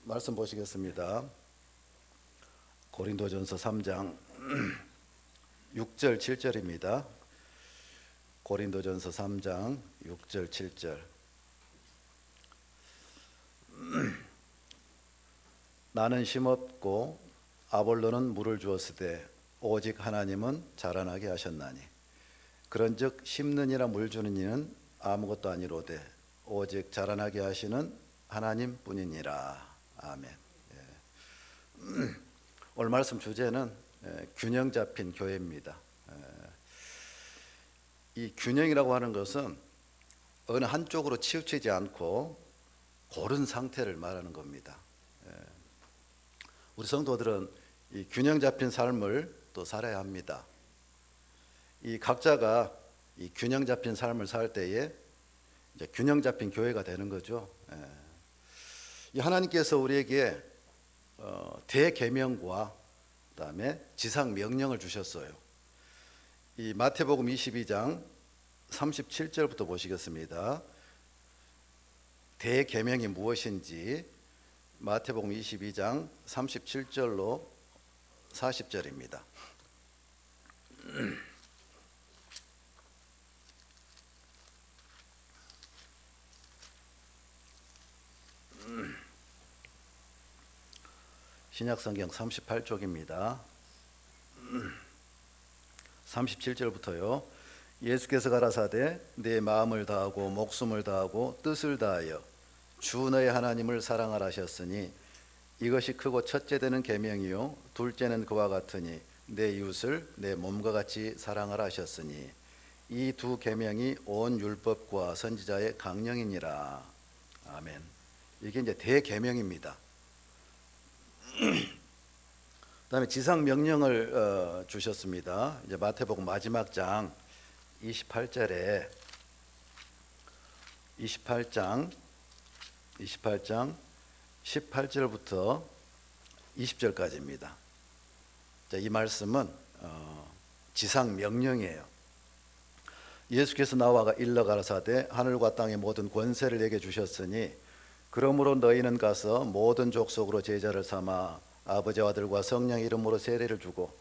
말씀 보시겠습니다. 고린도전서 3장 6절 7절입니다. 고린도전서 3장 6절 7절. 나는 심었고 아볼로는 물을 주었으되 오직 하나님은 자라나게 하셨나니 그런즉 심는이나 물 주는 이는 아무것도 아니로되 오직 자라나게 하시는 하나님뿐이니라. 아멘. 오늘 말씀 주제는 균형 잡힌 교회입니다. 이 균형이라고 하는 것은 어느 한쪽으로 치우치지 않고 고른 상태를 말하는 겁니다. 우리 성도들은 이 균형 잡힌 삶을 또 살아야 합니다. 이 각자가 이 균형 잡힌 삶을 살 때에 이제 균형 잡힌 교회가 되는 거죠. 이 하나님께서 우리에게 대계명과 그다음에 지상 명령을 주셨어요. 이 마태복음 22장 37절부터 보시겠습니다. 대계명이 무엇인지 마태복음 22장 37절로 40절입니다. 신약성경 38쪽입니다. 37절부터요. 예수께서 가라사대 내 마음을 다하고 목숨을 다하고 뜻을 다하여 주 너의 하나님을 사랑하라 하셨으니 이것이 크고 첫째 되는 계명이요 둘째는 그와 같으니 내 이웃을 내 몸과 같이 사랑하라 하셨으니 이 두 계명이 온 율법과 선지자의 강령이니라. 아멘. 이게 이제 대계명입니다. 그다음에 지상 명령을 주셨습니다. 이제 마태복음 마지막 장 28장 18절부터 20절까지입니다. 자, 이 말씀은 지상 명령이에요. 예수께서 나와 일러 가라사대 하늘과 땅의 모든 권세를 내게 주셨으니 그러므로 너희는 가서 모든 족속으로 제자를 삼아 아버지와 아들과 성령 이름으로 세례를 주고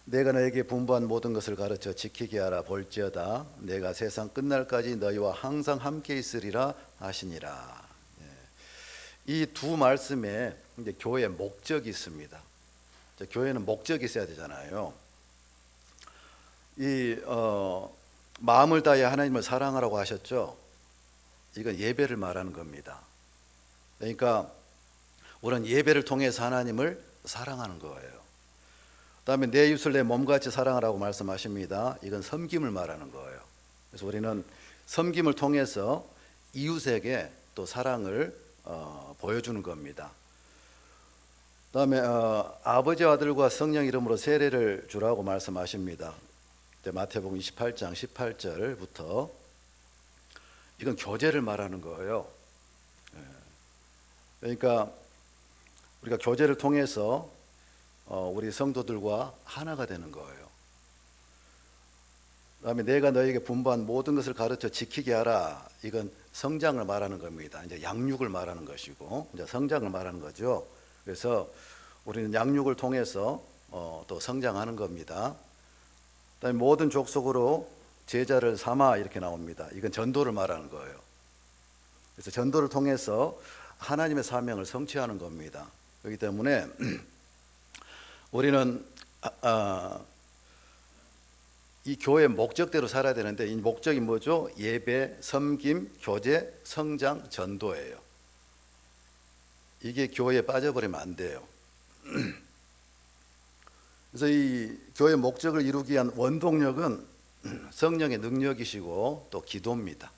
내가 너에게 분부한 모든 것을 가르쳐 지키게 하라. 볼지어다 내가 세상 끝날까지 너희와 항상 함께 있으리라 하시니라. 이 두 말씀에 이제 교회의 목적이 있습니다. 교회는 목적이 있어야 되잖아요. 마음을 다해 하나님을 사랑하라고 하셨죠. 이건 예배를 말하는 겁니다. 그러니까 우리는 예배를 통해서 하나님을 사랑하는 거예요. 그다음에 내 이웃을 내 몸같이 사랑하라고 말씀하십니다. 이건 섬김을 말하는 거예요. 그래서 우리는 섬김을 통해서 이웃에게 또 사랑을 보여주는 겁니다. 그다음에 아버지와 아들과 성령 이름으로 세례를 주라고 말씀하십니다. 마태복음 28장 18절부터 이건 교제를 말하는 거예요. 그러니까 우리가 교제를 통해서 우리 성도들과 하나가 되는 거예요. 그다음에 내가 너에게 분부한 모든 것을 가르쳐 지키게 하라. 이건 성장을 말하는 겁니다. 이제 양육을 말하는 것이고 이제 성장을 말하는 거죠. 그래서 우리는 양육을 통해서 또 성장하는 겁니다. 그다음에 모든 족속으로 제자를 삼아 이렇게 나옵니다. 이건 전도를 말하는 거예요. 그래서 전도를 통해서 하나님의 사명을 성취하는 겁니다. 그렇기 때문에 우리는 이 교회의 목적대로 살아야 되는데 이 목적이 뭐죠? 예배, 섬김, 교제, 성장, 전도예요. 이게 교회에 빠져버리면 안 돼요. 그래서 이 교회의 목적을 이루기 위한 원동력은 성령의 능력이시고 또 기도입니다.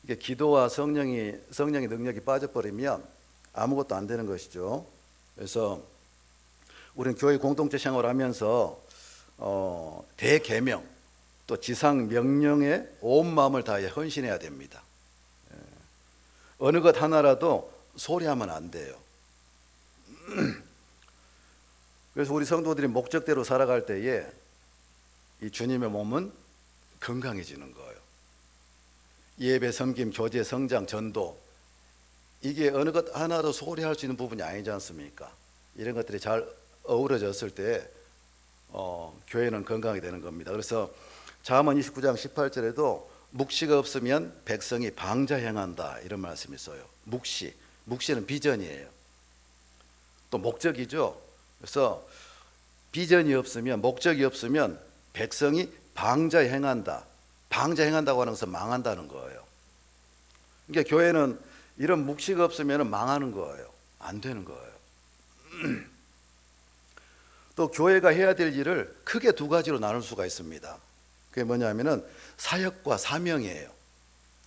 이게 기도와 성령의 능력이 빠져버리면 아무것도 안 되는 것이죠. 그래서 우리는 교회 공동체 생활을 하면서 대계명 또 지상 명령에 온 마음을 다해 헌신해야 됩니다. 어느 것 하나라도 소리하면 안 돼요. 그래서 우리 성도들이 목적대로 살아갈 때에 이 주님의 몸은 건강해지는 거예요. 예배, 섬김, 교제, 성장, 전도 이게 어느 것 하나도 소홀히 할 수 있는 부분이 아니지 않습니까? 이런 것들이 잘 어우러졌을 때 교회는 건강하게 되는 겁니다. 그래서 잠언 29장 18절에도 묵시가 없으면 백성이 방자 행한다 이런 말씀이 있어요. 묵시는 비전이에요. 또 목적이죠. 그래서 비전이 없으면, 목적이 없으면 백성이 방자 행한다. 방자 행한다고 하는 것은 망한다는 거예요. 그러니까 교회는 이런 묵시가 없으면 망하는 거예요. 안 되는 거예요. 또 교회가 해야 될 일을 크게 두 가지로 나눌 수가 있습니다. 그게 뭐냐면은 사역과 사명이에요.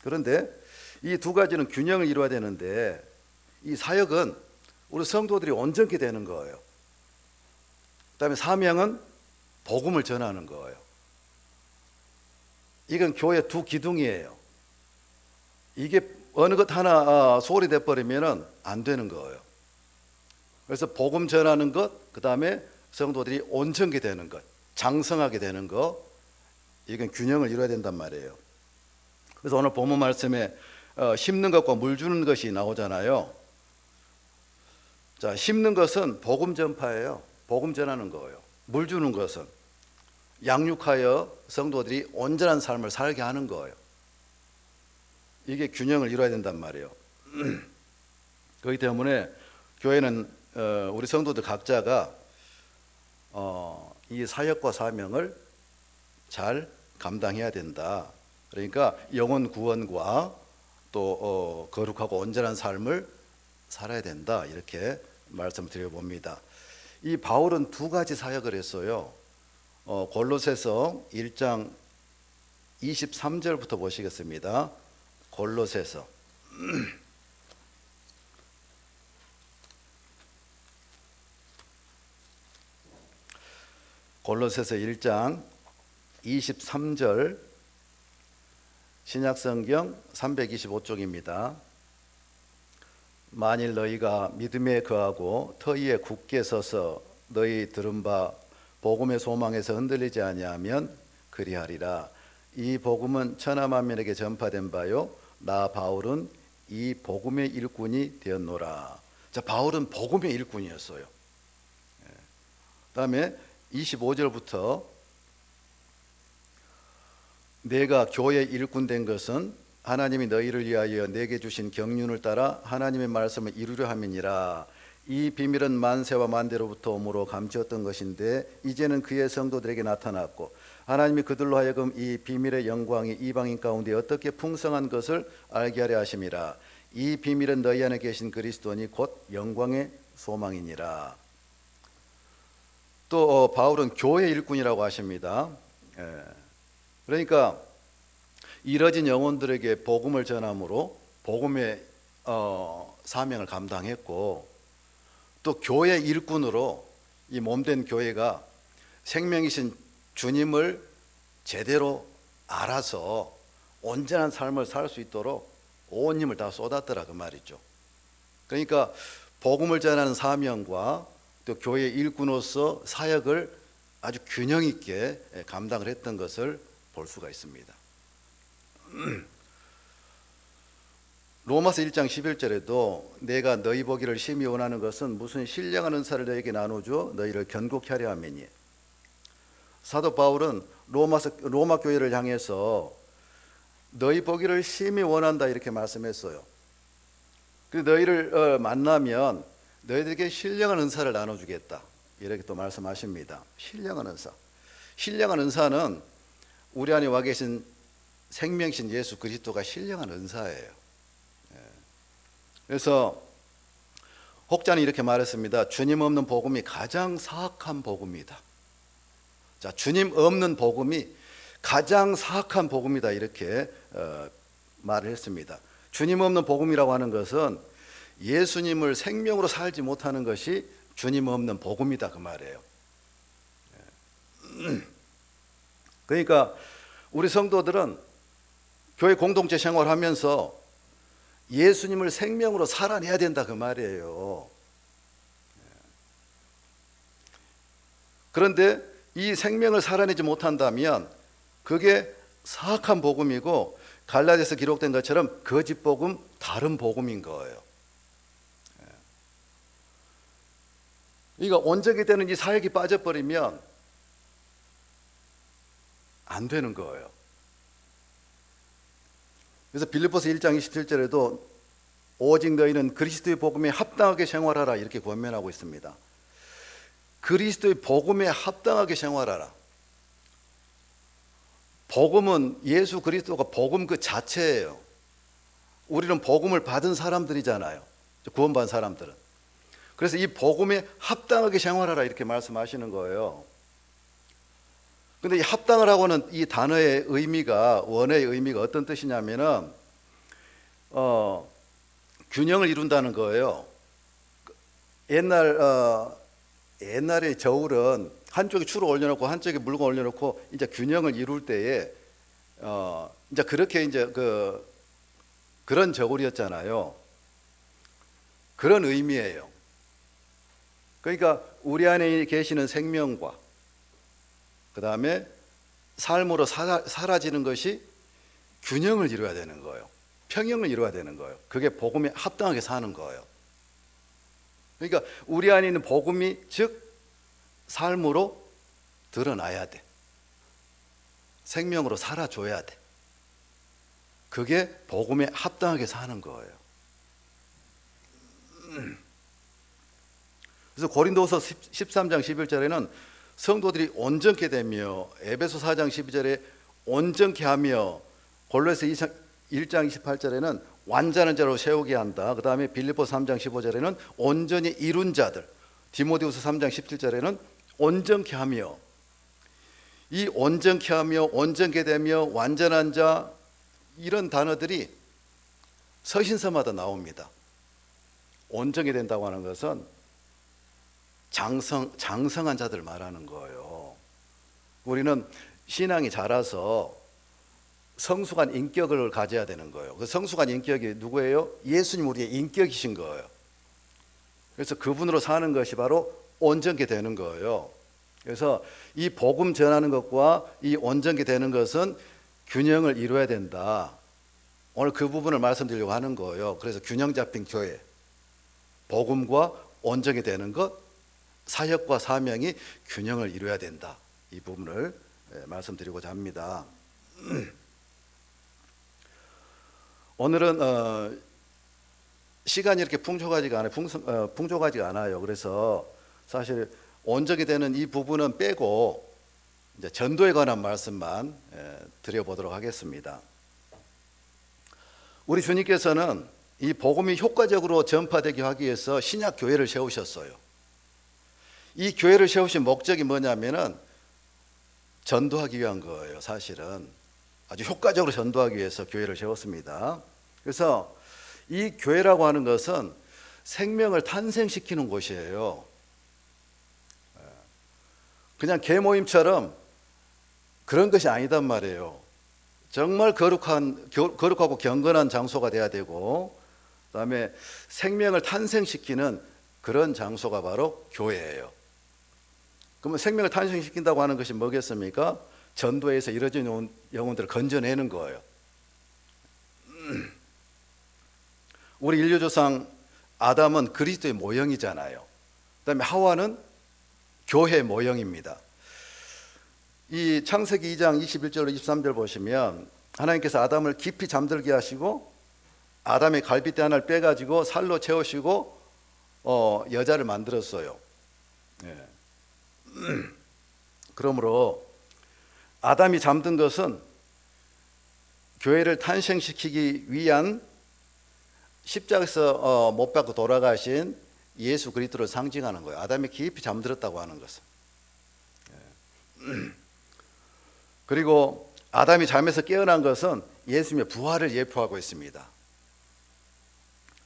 그런데 이 두 가지는 균형을 이루어야 되는데, 이 사역은 우리 성도들이 온전히 되는 거예요. 그다음에 사명은 복음을 전하는 거예요. 이건 교회 두 기둥이에요. 이게 어느 것 하나 소홀히 돼버리면 안 되는 거예요. 그래서 복음 전하는 것, 그 다음에 성도들이 온전히 되는 것, 장성하게 되는 것, 이건 균형을 이루어야 된단 말이에요. 그래서 오늘 본문 말씀에 심는 것과 물 주는 것이 나오잖아요. 자, 심는 것은 복음 전파예요. 복음 전하는 거예요. 물 주는 것은 양육하여 성도들이 온전한 삶을 살게 하는 거예요. 이게 균형을 이루어야 된단 말이에요. 그렇기 때문에 교회는 우리 성도들 각자가 이 사역과 사명을 잘 감당해야 된다. 그러니까 영혼 구원과 또 거룩하고 온전한 삶을 살아야 된다. 이렇게 말씀드려봅니다. 이 바울은 두 가지 사역을 했어요. 골로새서 1장 23절부터 보시겠습니다. 골로새서 골로새서 1장 23절 신약성경 325쪽입니다. 만일 너희가 믿음에 거하고 터위에 굳게 서서 너희 들은 바 복음의 소망에서 흔들리지 아니하면 그리하리라. 이 복음은 천하 만민에게 전파된 바요 나 바울은 이 복음의 일꾼이 되었노라. 자, 바울은 복음의 일꾼이었어요. 그다음에 25절부터 내가 교회의 일꾼 된 것은 하나님이 너희를 위하여 내게 주신 경륜을 따라 하나님의 말씀을 이루려 함이니라. 이 비밀은 만세와 만대로부터 오므로 감추었던 것인데 이제는 그의 성도들에게 나타났고 하나님이 그들로 하여금 이 비밀의 영광이 이방인 가운데 어떻게 풍성한 것을 알게 하려 하심이라. 이 비밀은 너희 안에 계신 그리스도니 곧 영광의 소망이니라. 또 바울은 교회 일꾼이라고 하십니다. 그러니까 잃어진 영혼들에게 복음을 전함으로 복음의 사명을 감당했고, 또 교회 일꾼으로 이 몸된 교회가 생명이신 주님을 제대로 알아서 온전한 삶을 살 수 있도록 온 힘을 다 쏟았더라 그 말이죠. 그러니까 복음을 전하는 사명과 또 교회 일꾼으로서 사역을 아주 균형 있게 감당을 했던 것을 볼 수가 있습니다. 로마서 1장 11절에도 내가 너희 보기를 심히 원하는 것은 무슨 신령한 은사를 너희에게 나누어 너희를 견고케 하려 함이니. 사도 바울은 로마 교회를 향해서 너희 보기를 심히 원한다 이렇게 말씀했어요. 그 너희를 만나면 너희들에게 신령한 은사를 나눠주겠다 이렇게 또 말씀하십니다. 신령한 은사. 신령한 은사는 우리 안에 와 계신 생명신 예수 그리스도가 신령한 은사예요. 그래서 혹자는 이렇게 말했습니다. 주님 없는 복음이 가장 사악한 복음이다. 자, 주님 없는 복음이 가장 사악한 복음이다 이렇게 말을 했습니다. 주님 없는 복음이라고 하는 것은 예수님을 생명으로 살지 못하는 것이 주님 없는 복음이다 그 말이에요. 그러니까 우리 성도들은 교회 공동체 생활하면서 예수님을 생명으로 살아내야 된다 그 말이에요. 그런데 이 생명을 살아내지 못한다면 그게 사악한 복음이고 갈라디아서 기록된 것처럼 거짓 복음, 다른 복음인 거예요. 그러니까 온전히 되는 이 사역이 빠져버리면 안 되는 거예요. 그래서 빌립보서 1장 27절에도 오직 너희는 그리스도의 복음에 합당하게 생활하라 이렇게 권면하고 있습니다. 그리스도의 복음에 합당하게 생활하라. 복음은 예수 그리스도가 복음 그 자체예요. 우리는 복음을 받은 사람들이잖아요. 구원받은 사람들은. 그래서 이 복음에 합당하게 생활하라 이렇게 말씀하시는 거예요. 근데 이 합당을 하고는 이 단어의 의미가, 원어의 의미가 어떤 뜻이냐면은 균형을 이룬다는 거예요. 옛날에 저울은 한쪽에 추를 올려놓고 한쪽에 물건 올려놓고 이제 균형을 이룰 때에 이제 그렇게 이제 그런 저울이었잖아요. 그런 의미예요. 그러니까 우리 안에 계시는 생명과 그 다음에 삶으로 사라지는 것이 균형을 이루어야 되는 거예요. 평형을 이루어야 되는 거예요. 그게 복음에 합당하게 사는 거예요. 그러니까 우리 안에 있는 복음이 즉 삶으로 드러나야 돼. 생명으로 살아줘야 돼. 그게 복음에 합당하게 사는 거예요. 그래서 고린도서 13장 11절에는 성도들이 온전케 되며, 에베소 4장 12절에 온전케 하며, 골로새 1장 28절에는 완전한 자로 세우게 한다. 그 다음에 빌립보 3장 15절에는 온전히 이룬 자들, 디모데후서 3장 17절에는 온전케 하며, 이 온전케 하며, 온전케 되며, 완전한 자, 이런 단어들이 서신서마다 나옵니다. 온전히 된다고 하는 것은 장성한 자들 말하는 거예요. 우리는 신앙이 자라서 성숙한 인격을 가져야 되는 거예요. 그 성숙한 인격이 누구예요? 예수님 우리의 인격이신 거예요. 그래서 그분으로 사는 것이 바로 온전케 되는 거예요. 그래서 이 복음 전하는 것과 이 온전케 되는 것은 균형을 이루어야 된다. 오늘 그 부분을 말씀드리려고 하는 거예요. 그래서 균형 잡힌 교회, 복음과 온전케 되는 것, 사역과 사명이 균형을 이루어야 된다. 이 부분을 말씀드리고자 합니다. 오늘은 시간이 이렇게 풍족하지가 않아요. 그래서 사실 온전히 되는 이 부분은 빼고 이제 전도에 관한 말씀만 드려보도록 하겠습니다. 우리 주님께서는 이 복음이 효과적으로 전파되게 하기 위해서 신약 교회를 세우셨어요. 이 교회를 세우신 목적이 뭐냐면은 전도하기 위한 거예요. 사실은 아주 효과적으로 전도하기 위해서 교회를 세웠습니다. 그래서 이 교회라고 하는 것은 생명을 탄생시키는 곳이에요. 그냥 개모임처럼 그런 것이 아니단 말이에요. 정말 거룩하고 경건한 장소가 돼야 되고, 그다음에 생명을 탄생시키는 그런 장소가 바로 교회예요. 그러면 생명을 탄생시킨다고 하는 것이 뭐겠습니까? 전도에서 이루어진 영혼들을 건져내는 거예요. 우리 인류 조상 아담은 그리스도의 모형이잖아요. 그다음에 하와는 교회 모형입니다. 이 창세기 2장 21절 23절 보시면 하나님께서 아담을 깊이 잠들게 하시고 아담의 갈빗대 하나를 빼가지고 살로 채우시고 여자를 만들었어요. 네. 그러므로 아담이 잠든 것은 교회를 탄생시키기 위한 십자가에서 못 박고 돌아가신 예수 그리스도를 상징하는 거예요. 아담이 깊이 잠들었다고 하는 것은. 그리고 아담이 잠에서 깨어난 것은 예수님의 부활을 예표하고 있습니다.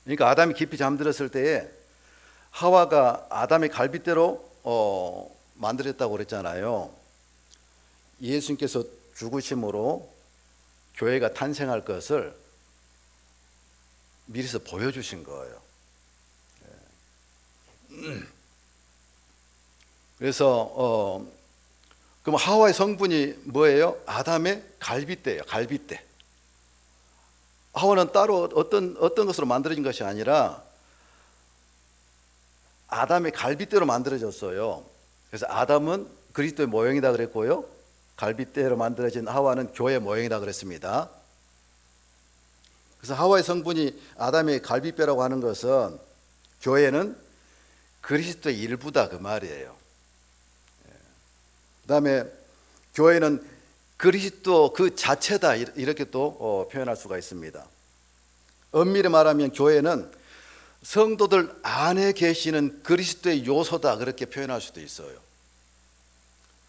그러니까 아담이 깊이 잠들었을 때에 하와가 아담의 갈빗대로 만들었다고 그랬잖아요. 예수님께서 죽으심으로 교회가 탄생할 것을 미리서 보여주신 거예요. 그래서 그럼 하와의 성분이 뭐예요? 아담의 갈빗대예요. 갈빗대. 하와는 따로 어떤 것으로 만들어진 것이 아니라 아담의 갈빗대로 만들어졌어요. 그래서 아담은 그리스도의 모형이다 그랬고요, 갈빗대로 만들어진 하와는 교회의 모형이다 그랬습니다. 그래서 하와의 성분이 아담의 갈빗뼈라고 하는 것은 교회는 그리스도의 일부다 그 말이에요. 그 다음에 교회는 그리스도 그 자체다 이렇게 또 표현할 수가 있습니다. 엄밀히 말하면 교회는 성도들 안에 계시는 그리스도의 요소다 그렇게 표현할 수도 있어요.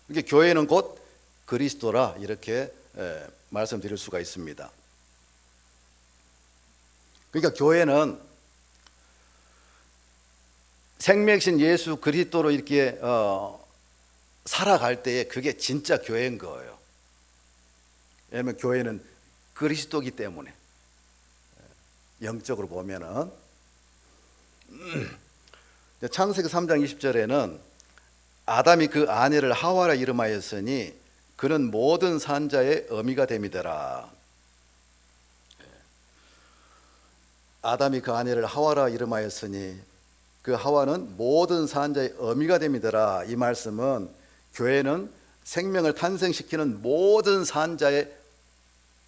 그러니까 교회는 곧 그리스도라 이렇게 말씀드릴 수가 있습니다. 그러니까 교회는 생명이신 예수 그리스도로 이렇게 살아갈 때에 그게 진짜 교회인 거예요. 왜냐하면 교회는 그리스도이기 때문에. 영적으로 보면은 창세기 3장 20절에는 아담이 그 아내를 하와라 이름하였으니 그는 모든 산자의 어미가 됨이더라. 아담이 그 아내를 하와라 이름하였으니 그 하와는 모든 산자의 어미가 됨이더라. 이 말씀은 교회는 생명을 탄생시키는 모든 산자의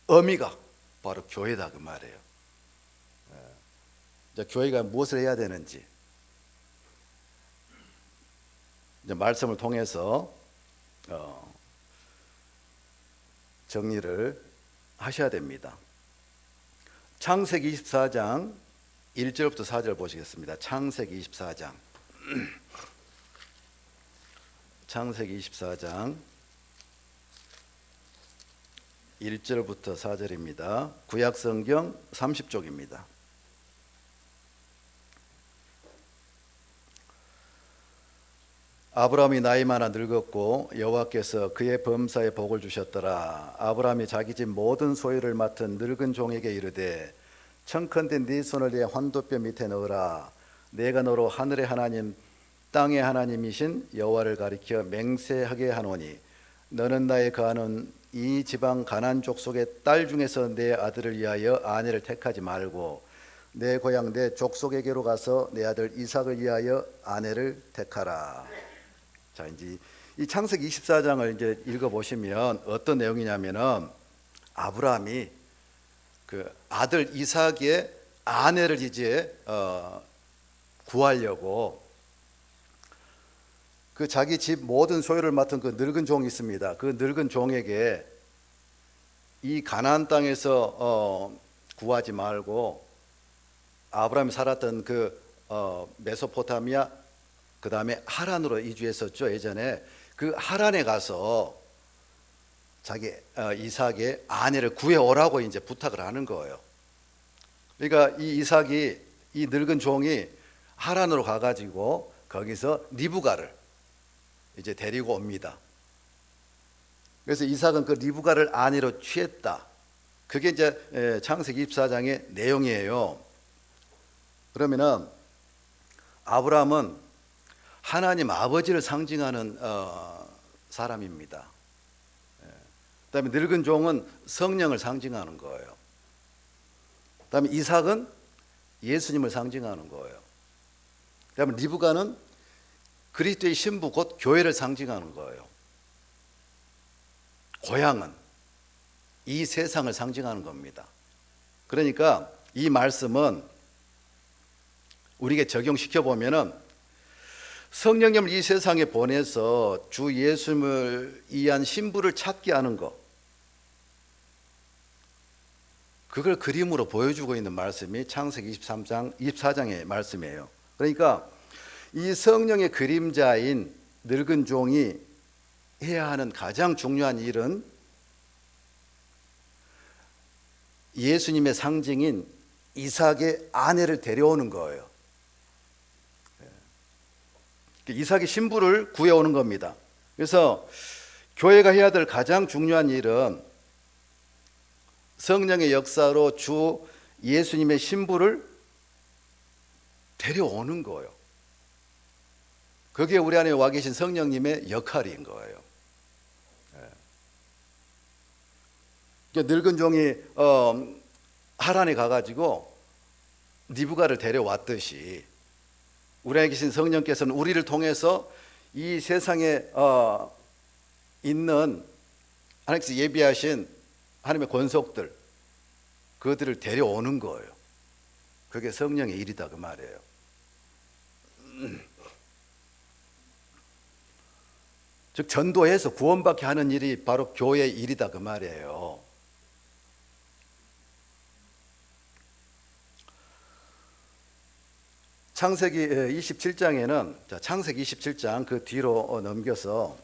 어미가 바로 교회다 그 말이에요. 이제 교회가 무엇을 해야 되는지 이제 말씀을 통해서 정리를 하셔야 됩니다. 창세기 24장 1절부터 4절 보시겠습니다. 창세기 24장 창세기 24장 1절부터 4절입니다. 구약성경 30쪽입니다. 아브라함이 나이 많아 늙었고 여호와께서 그의 범사에 복을 주셨더라. 아브라함이 자기 집 모든 소유를 맡은 늙은 종에게 이르되 청컨대 네 손을 내 환도뼈 밑에 넣으라. 내가 너로 하늘의 하나님 땅의 하나님이신 여호와를 가리켜 맹세하게 하노니 너는 나의 거하는 이 지방 가나안 족속의 딸 중에서 내 아들을 위하여 아내를 택하지 말고 내 고향 내 족속에게로 가서 내 아들 이삭을 위하여 아내를 택하라. 자, 이제 이 창세기 24장을 이제 읽어 보시면 어떤 내용이냐면은 아브라함이 그 아들 이삭의 아내를 이제 구하려고 그 자기 집 모든 소유를 맡은 그 늙은 종이 있습니다. 그 늙은 종에게 이 가나안 땅에서 구하지 말고 아브라함이 살았던 그 메소포타미아 그 다음에 하란으로 이주했었죠. 예전에 그 하란에 가서 자기 이삭의 아내를 구해오라고 이제 부탁을 하는 거예요. 그러니까 이 이삭이 이 늙은 종이 하란으로 가가지고 거기서 리브가를 이제 데리고 옵니다. 그래서 이삭은 그 리브가를 아내로 취했다. 그게 이제 창세기 24장의 내용이에요. 그러면은 아브라함은 하나님 아버지를 상징하는 사람입니다. 그다음에 늙은 종은 성령을 상징하는 거예요. 그다음에 이삭은 예수님을 상징하는 거예요. 그다음에 리브가는 그리스도의 신부 곧 교회를 상징하는 거예요. 고향은 이 세상을 상징하는 겁니다. 그러니까 이 말씀은 우리에게 적용시켜 보면은 성령님을 이 세상에 보내서 주 예수님을 위한 신부를 찾게 하는 것, 그걸 그림으로 보여주고 있는 말씀이 창세기 24장의 말씀이에요. 그러니까 이 성령의 그림자인 늙은 종이 해야 하는 가장 중요한 일은 예수님의 상징인 이삭의 아내를 데려오는 거예요. 이삭의 신부를 구해오는 겁니다. 그래서 교회가 해야 될 가장 중요한 일은 성령의 역사로 주 예수님의 신부를 데려오는 거예요. 그게 우리 안에 와 계신 성령님의 역할인 거예요. 늙은 종이 하란에 가가지고 리브가를 데려왔듯이 우리 안에 계신 성령께서는 우리를 통해서 이 세상에 있는 하나님께서 예비하신 하나님의 권속들, 그들을 데려오는 거예요. 그게 성령의 일이다 그 말이에요. 즉 전도해서 구원받게 하는 일이 바로 교회의 일이다 그 말이에요. 창세기 27장에는 창세기 27장 그 뒤로 넘겨서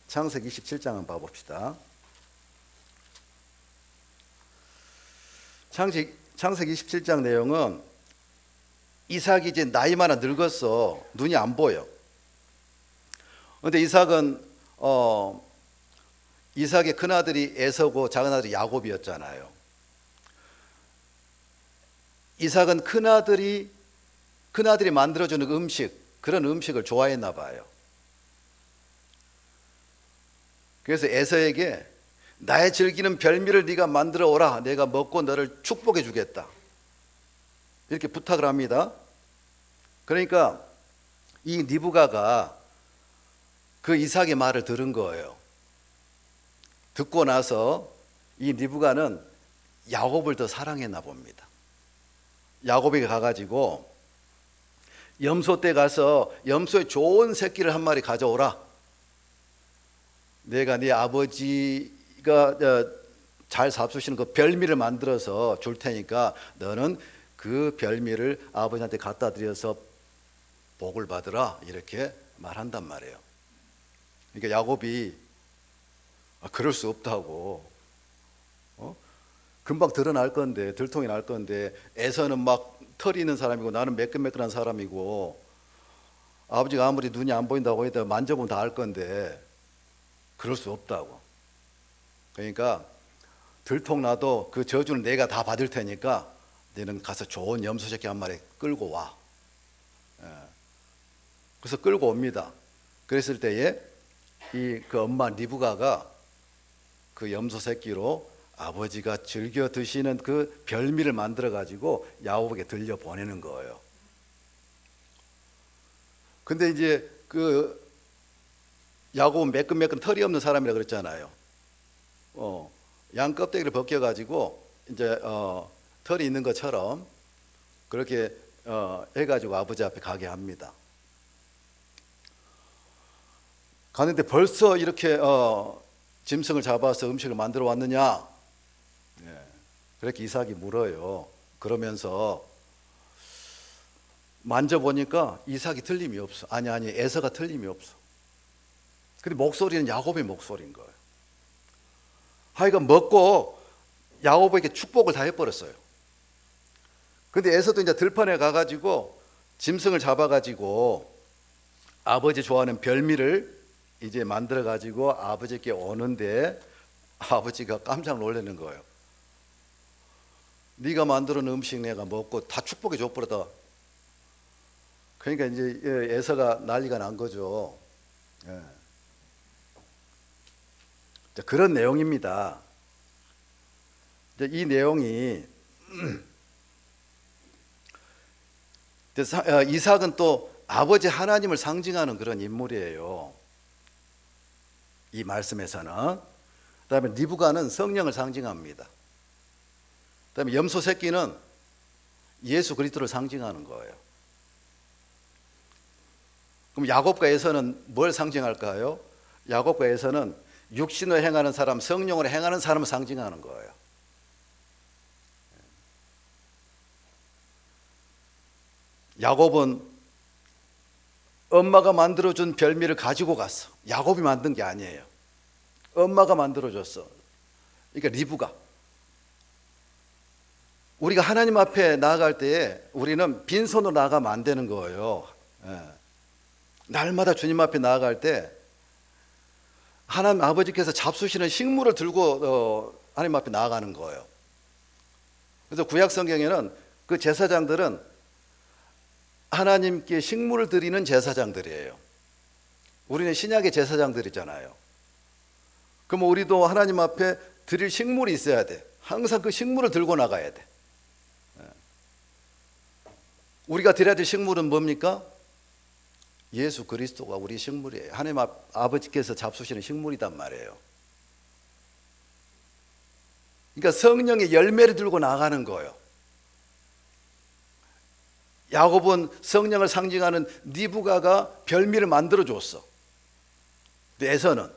창세기 27장 한번 봐봅시다. 창세기 27장 내용은 이삭이 이제 나이 많아 늙었어. 눈이 안 보여. 그런데 이삭의 큰아들이 에서고 작은아들이 야곱이었잖아요. 이삭은 큰아들이 만들어주는 음식, 그런 음식을 좋아했나 봐요. 그래서 에서에게 나의 즐기는 별미를 네가 만들어 오라. 내가 먹고 너를 축복해 주겠다. 이렇게 부탁을 합니다. 그러니까 이 리브가가 그 이삭의 말을 들은 거예요. 듣고 나서 이 리브가는 야곱을 더 사랑했나 봅니다. 야곱에게 가가지고 염소 때 가서 염소의 좋은 새끼를 한 마리 가져오라. 내가 네 아버지가 잘 잡수시는 그 별미를 만들어서 줄 테니까 너는 그 별미를 아버지한테 갖다 드려서 복을 받으라. 이렇게 말한단 말이에요. 그러니까 야곱이 그럴 수 없다고. 금방 드러날 건데, 들통이 날 건데, 에서는 막 털이 있는 사람이고 나는 매끈매끈한 사람이고, 아버지가 아무리 눈이 안 보인다고 해도 만져보면 다 알 건데 그럴 수 없다고. 그러니까 들통 나도 그 저주는 내가 다 받을 테니까 너는 가서 좋은 염소 새끼 한 마리 끌고 와. 그래서 끌고 옵니다. 그랬을 때에 그 엄마 리브가가 그 염소 새끼로 아버지가 즐겨 드시는 그 별미를 만들어 가지고 야곱에게 들려 보내는 거예요. 근데 이제 그 야곱은 매끈매끈 털이 없는 사람이라 그랬잖아요. 양 껍데기를 벗겨 가지고 이제 털이 있는 것처럼 그렇게 해가지고 아버지 앞에 가게 합니다. 가는데 벌써 이렇게 짐승을 잡아서 음식을 만들어 왔느냐? 그렇게 이삭이 물어요. 그러면서 만져보니까 이삭이 틀림이 없어. 아니 에서가 틀림이 없어. 근데 목소리는 야곱의 목소리인 거예요. 하여간 먹고 야곱에게 축복을 다 해버렸어요. 근데 에서도 이제 들판에 가가지고 짐승을 잡아가지고 아버지 좋아하는 별미를 이제 만들어가지고 아버지께 오는데 아버지가 깜짝 놀라는 거예요. 네가 만들어 놓은 음식 내가 먹고 다 축복해 줘버렸다. 그러니까 이제 에서가 난리가 난 거죠. 그런 내용입니다. 이 내용이 이삭은 또 아버지 하나님을 상징하는 그런 인물이에요. 이 말씀에서는. 그다음에 리브가는 성령을 상징합니다. 그다음에 염소 새끼는 예수 그리스도를 상징하는 거예요. 그럼 야곱과 에서는 뭘 상징할까요? 야곱과 에서는 육신으로 행하는 사람, 성령으로 행하는 사람을 상징하는 거예요. 야곱은 엄마가 만들어준 별미를 가지고 갔어. 야곱이 만든 게 아니에요. 엄마가 만들어줬어. 그러니까 리브가. 우리가 하나님 앞에 나아갈 때에 우리는 빈손으로 나아가면 안 되는 거예요. 날마다 주님 앞에 나아갈 때 하나님 아버지께서 잡수시는 식물을 들고 하나님 앞에 나아가는 거예요. 그래서 구약 성경에는 그 제사장들은 하나님께 식물을 드리는 제사장들이에요. 우리는 신약의 제사장들이잖아요. 그럼 우리도 하나님 앞에 드릴 식물이 있어야 돼. 항상 그 식물을 들고 나가야 돼. 우리가 드려야 될 식물은 뭡니까? 예수 그리스도가 우리 식물이에요. 하나님 아버지께서 잡수시는 식물이단 말이에요. 그러니까 성령의 열매를 들고 나가는 거예요. 야곱은 성령을 상징하는 니브가가 별미를 만들어 줬어. 에서는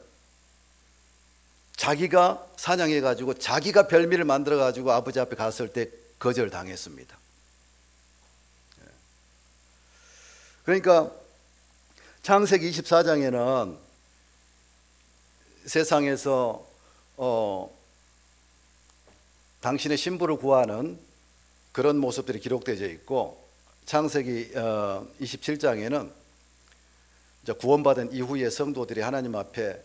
자기가 사냥해 가지고 자기가 별미를 만들어 가지고 아버지 앞에 갔을 때 거절당했습니다. 그러니까 창세기 24장에는 세상에서 당신의 신부를 구하는 그런 모습들이 기록되어 있고, 창세기 27장에는 구원받은 이후의 성도들이 하나님 앞에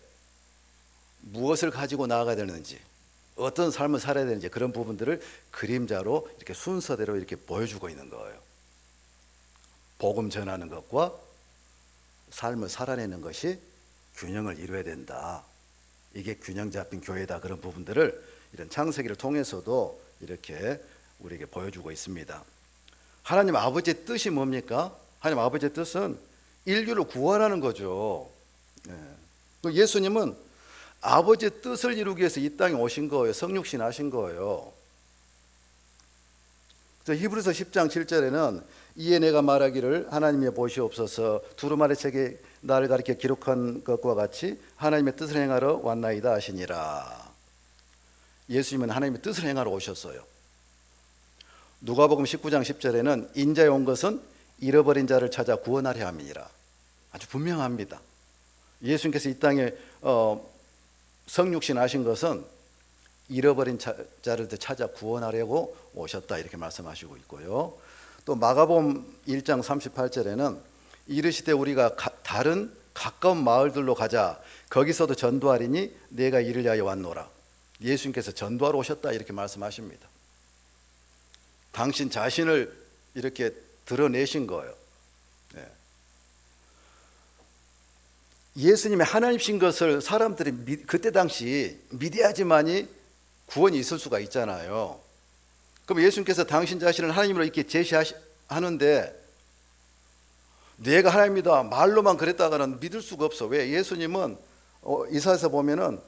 무엇을 가지고 나아가야 되는지, 어떤 삶을 살아야 되는지, 그런 부분들을 그림자로 이렇게 순서대로 이렇게 보여주고 있는 거예요. 복음 전하는 것과 삶을 살아내는 것이 균형을 이루어야 된다. 이게 균형 잡힌 교회다. 그런 부분들을 이런 창세기를 통해서도 이렇게 우리에게 보여주고 있습니다. 하나님 아버지의 뜻이 뭡니까? 하나님 아버지의 뜻은 인류를 구원하는 거죠. 예수님은 아버지의 뜻을 이루기 위해서 이 땅에 오신 거예요. 성육신 하신 거예요. 그래서 히브리서 10장 7절에는 이에 내가 말하기를 하나님의 보시옵소서 두루마리 책에 나를 가리켜 기록한 것과 같이 하나님의 뜻을 행하러 왔나이다 하시니라. 예수님은 하나님의 뜻을 행하러 오셨어요. 누가복음 19장 10절에는 인자에 온 것은 잃어버린 자를 찾아 구원하려 함이니라. 아주 분명합니다. 예수님께서 이 땅에 성육신 하신 것은 잃어버린 자를 찾아 구원하려고 오셨다, 이렇게 말씀하시고 있고요. 또 마가복음 1장 38절에는 이르시되 우리가 다른 가까운 마을들로 가자. 거기서도 전도하리니 내가 이를 위하여 왔노라. 예수님께서 전도하러 오셨다, 이렇게 말씀하십니다. 당신 자신을 이렇게 드러내신 거예요. 예수님의 하나님이신 것을 사람들이 그때 당시 믿어야지만이 구원이 있을 수가 있잖아요. 그럼 예수님께서 당신 자신을 하나님으로 이렇게 제시하는데 내가 하나님이다 말로만 그랬다가는 믿을 수가 없어. 왜? 예수님은 이사야서 보면은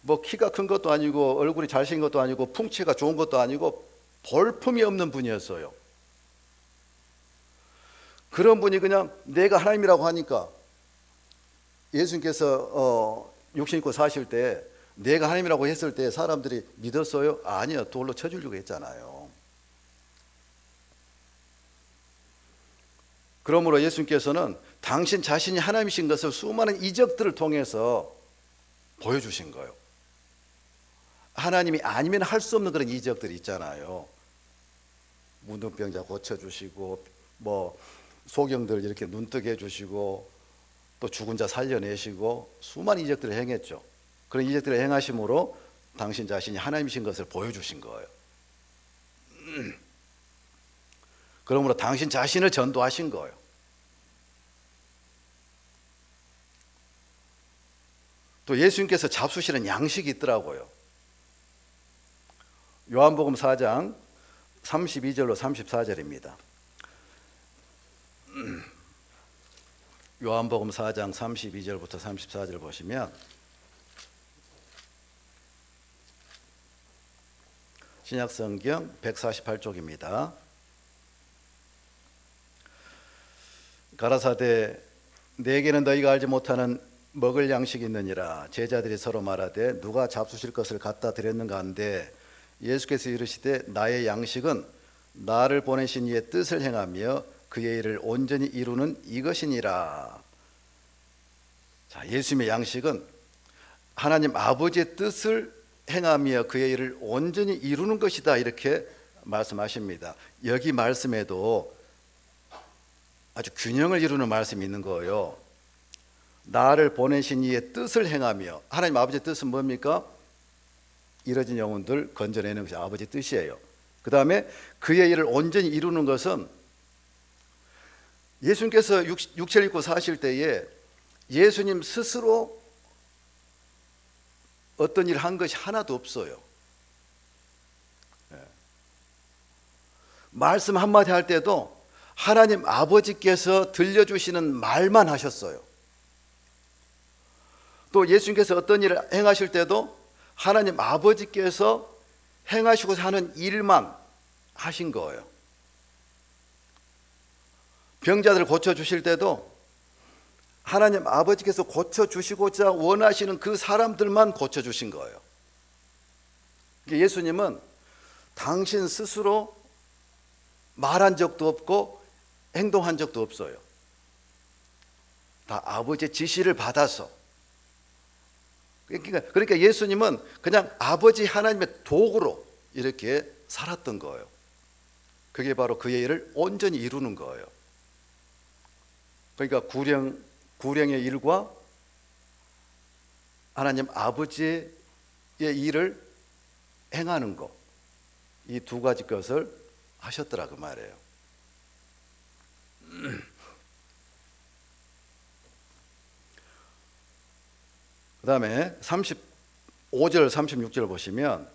뭐 키가 큰 것도 아니고 얼굴이 잘생긴 것도 아니고 풍채가 좋은 것도 아니고 볼품이 없는 분이었어요. 그런 분이 그냥 내가 하나님이라고 하니까 예수님께서 육신 입고 사실 때 내가 하나님이라고 했을 때 사람들이 믿었어요? 아니요. 돌로 쳐주려고 했잖아요. 그러므로 예수님께서는 당신 자신이 하나님이신 것을 수많은 이적들을 통해서 보여주신 거예요. 하나님이 아니면 할 수 없는 그런 이적들이 있잖아요. 문둥병자 고쳐주시고 뭐 소경들 이렇게 눈뜨게 해주시고 또 죽은 자 살려내시고 수많은 이적들을 행했죠. 그런 이적들을 행하심으로 당신 자신이 하나님이신 것을 보여주신 거예요. 그러므로 당신 자신을 전도하신 거예요. 또 예수님께서 잡수시는 양식이 있더라고요. 요한복음 4장 32절로 34절입니다. 요한복음 4장 32절부터 34절 보시면 신약성경 148쪽입니다. 가라사대 내게는 너희가 알지 못하는 먹을 양식이 있느니라. 제자들이 서로 말하되 누가 잡수실 것을 갖다 드렸는가 한데 예수께서 이르시되 나의 양식은 나를 보내신 이의 뜻을 행하며 그의 일을 온전히 이루는 이것이니라. 자, 예수님의 양식은 하나님 아버지의 뜻을 행하며 그의 일을 온전히 이루는 것이다, 이렇게 말씀하십니다. 여기 말씀에도 아주 균형을 이루는 말씀이 있는 거예요. 나를 보내신 이의 뜻을 행하며, 하나님 아버지의 뜻은 뭡니까? 이뤄진 영혼들 건져내는 것이 아버지의 뜻이에요. 그 다음에 그의 일을 온전히 이루는 것은 예수님께서 육체를 입고 사실 때에 예수님 스스로 어떤 일을 한 것이 하나도 없어요. 말씀 한마디 할 때도 하나님 아버지께서 들려주시는 말만 하셨어요. 또 예수님께서 어떤 일을 행하실 때도 하나님 아버지께서 행하시고자 하는 일만 하신 거예요. 병자들을 고쳐주실 때도 하나님 아버지께서 고쳐주시고자 원하시는 그 사람들만 고쳐주신 거예요. 예수님은 당신 스스로 말한 적도 없고 행동한 적도 없어요. 다 아버지의 지시를 받아서. 그러니까 예수님은 그냥 아버지 하나님의 도구로 이렇게 살았던 거예요. 그게 바로 그의 일을 온전히 이루는 거예요. 그러니까 구령의 일과 하나님 아버지의 일을 행하는 것, 이 두 가지 것을 하셨더라 그 말이에요. 그 다음에 35절 36절 보시면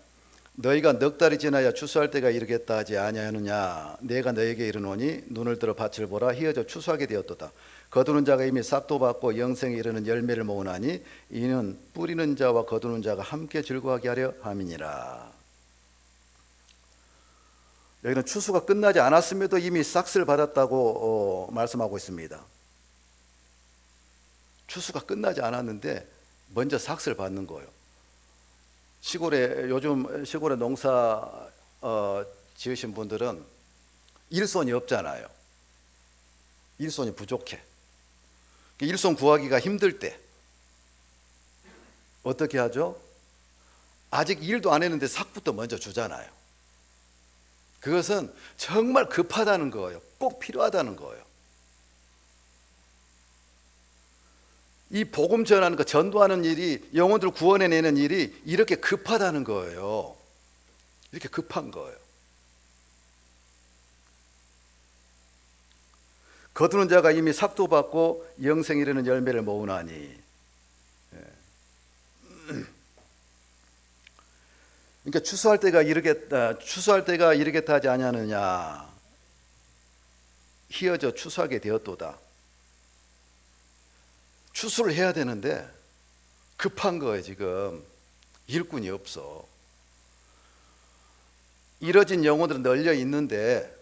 너희가 넉 달이 지나야 추수할 때가 이르겠다 하지 아니하느냐. 내가 너에게 이르노니 눈을 들어 밭을 보라. 희어져 추수하게 되었도다. 거두는 자가 이미 싹도 받고 영생에 이르는 열매를 모으나니 이는 뿌리는 자와 거두는 자가 함께 즐거워하게 하려 함이니라. 여기는 추수가 끝나지 않았음에도 이미 싹을 받았다고 말씀하고 있습니다. 추수가 끝나지 않았는데 먼저 삭슬 받는 거예요. 요즘 시골에 농사 지으신 분들은 일손이 없잖아요. 일손이 부족해. 일손 구하기가 힘들 때 어떻게 하죠? 아직 일도 안 했는데 삭부터 먼저 주잖아요. 그것은 정말 급하다는 거예요. 꼭 필요하다는 거예요. 이 복음 전하는 거, 전도하는 일이, 영혼들 구원해내는 일이 이렇게 급하다는 거예요. 이렇게 급한 거예요. 거두는 자가 이미 삭도 받고 영생에 이르는 열매를 모으나니. 그러니까 추수할 때가 이르겠다 하지 아니하느냐. 희어져 추수하게 되었도다. 추수를 해야 되는데 급한 거예요. 지금 일꾼이 없어. 이뤄진 영혼들은 널려 있는데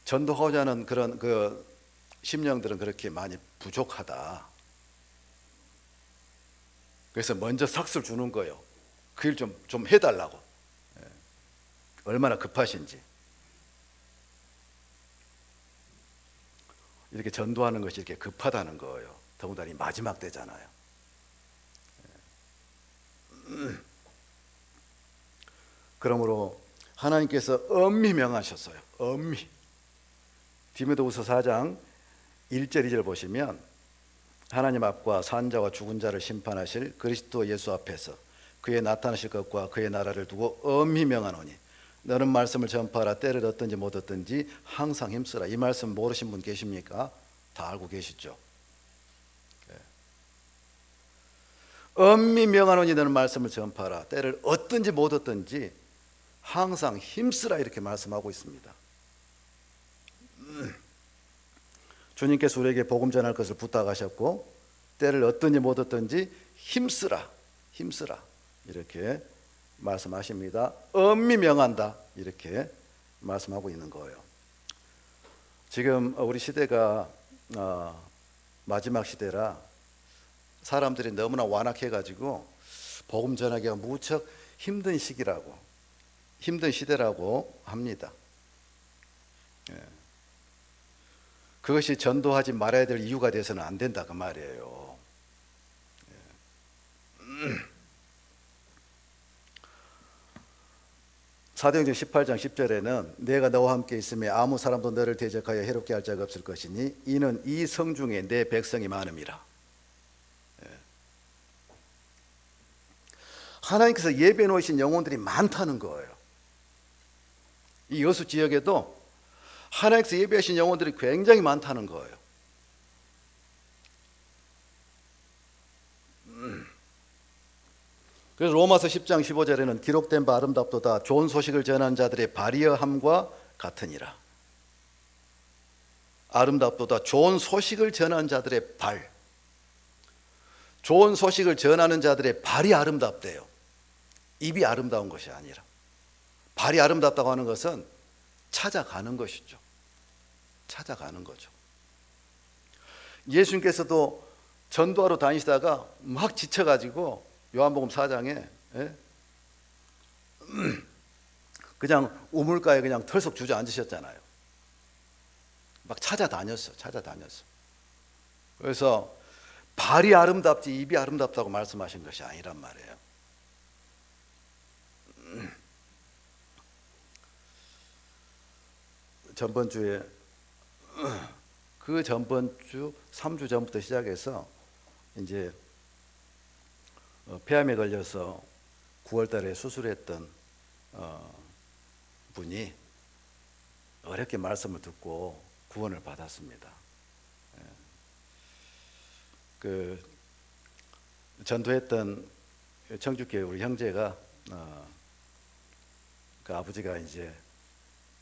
전도하고자 하는 그런 심령들은 그렇게 많이 부족하다. 그래서 먼저 삭슬 주는 거예요. 그 일 좀 해달라고. 얼마나 급하신지. 이렇게 전도하는 것이 이렇게 급하다는 거예요. 더군다나 이 마지막 때잖아요. 그러므로 하나님께서 엄히 명하셨어요. 엄히. 디모데후서 4장 1절 2절 보시면 하나님 앞과 산자와 죽은 자를 심판하실 그리스도 예수 앞에서 그의 나타나실 것과 그의 나라를 두고 엄히 명하노니 너는 말씀을 전파하라. 때를 얻든지 못 얻든지 항상 힘쓰라. 이 말씀 모르신 분 계십니까? 다 알고 계시죠? 엄히 명하노니 너는 말씀을 전파하라. 때를 얻든지 못 얻든지 항상 힘쓰라. 이렇게 말씀하고 있습니다. 주님께서 우리에게 복음 전할 것을 부탁하셨고 때를 얻든지 못 얻든지 힘쓰라. 힘쓰라. 이렇게 말씀하십니다. 엄히 명한다. 이렇게 말씀하고 있는 거예요. 지금 우리 시대가 마지막 시대라 사람들이 너무나 완악해가지고 복음 전하기가 무척 힘든 시기라고, 힘든 시대라고 합니다. 그것이 전도하지 말아야 될 이유가 돼서는 안 된다 그 말이에요. 사도행전 18장 10절에는 내가 너와 함께 있음에 아무 사람도 너를 대적하여 해롭게 할 자가 없을 것이니 이는 이 성 중에 내 백성이 많음이라. 하나님께서 예배해 놓으신 영혼들이 많다는 거예요. 이 여수 지역에도 하나님께서 예배하신 영혼들이 굉장히 많다는 거예요. 그래서 로마서 10장 15절에는 기록된 바 아름답도다 좋은 소식을 전하는 자들의 발이어함과 같으니라. 아름답도다. 좋은 소식을 전하는 자들의 발, 좋은 소식을 전하는 자들의 발이 아름답대요. 입이 아름다운 것이 아니라. 발이 아름답다고 하는 것은 찾아가는 것이죠. 찾아가는 거죠. 예수님께서도 전도하러 다니시다가 막 지쳐가지고 요한복음 4장에 그냥 우물가에 그냥 털썩 주저앉으셨잖아요. 막 찾아다녔어. 그래서 발이 아름답지 입이 아름답다고 말씀하신 것이 아니란 말이에요. 전번 주에 그 전번 주 3주 전부터 시작해서 이제 폐암에 걸려서 9월 달에 수술했던 분이 어렵게 말씀을 듣고 구원을 받았습니다. 그 전도했던 청주교회 우리 형제가 그 아버지가 이제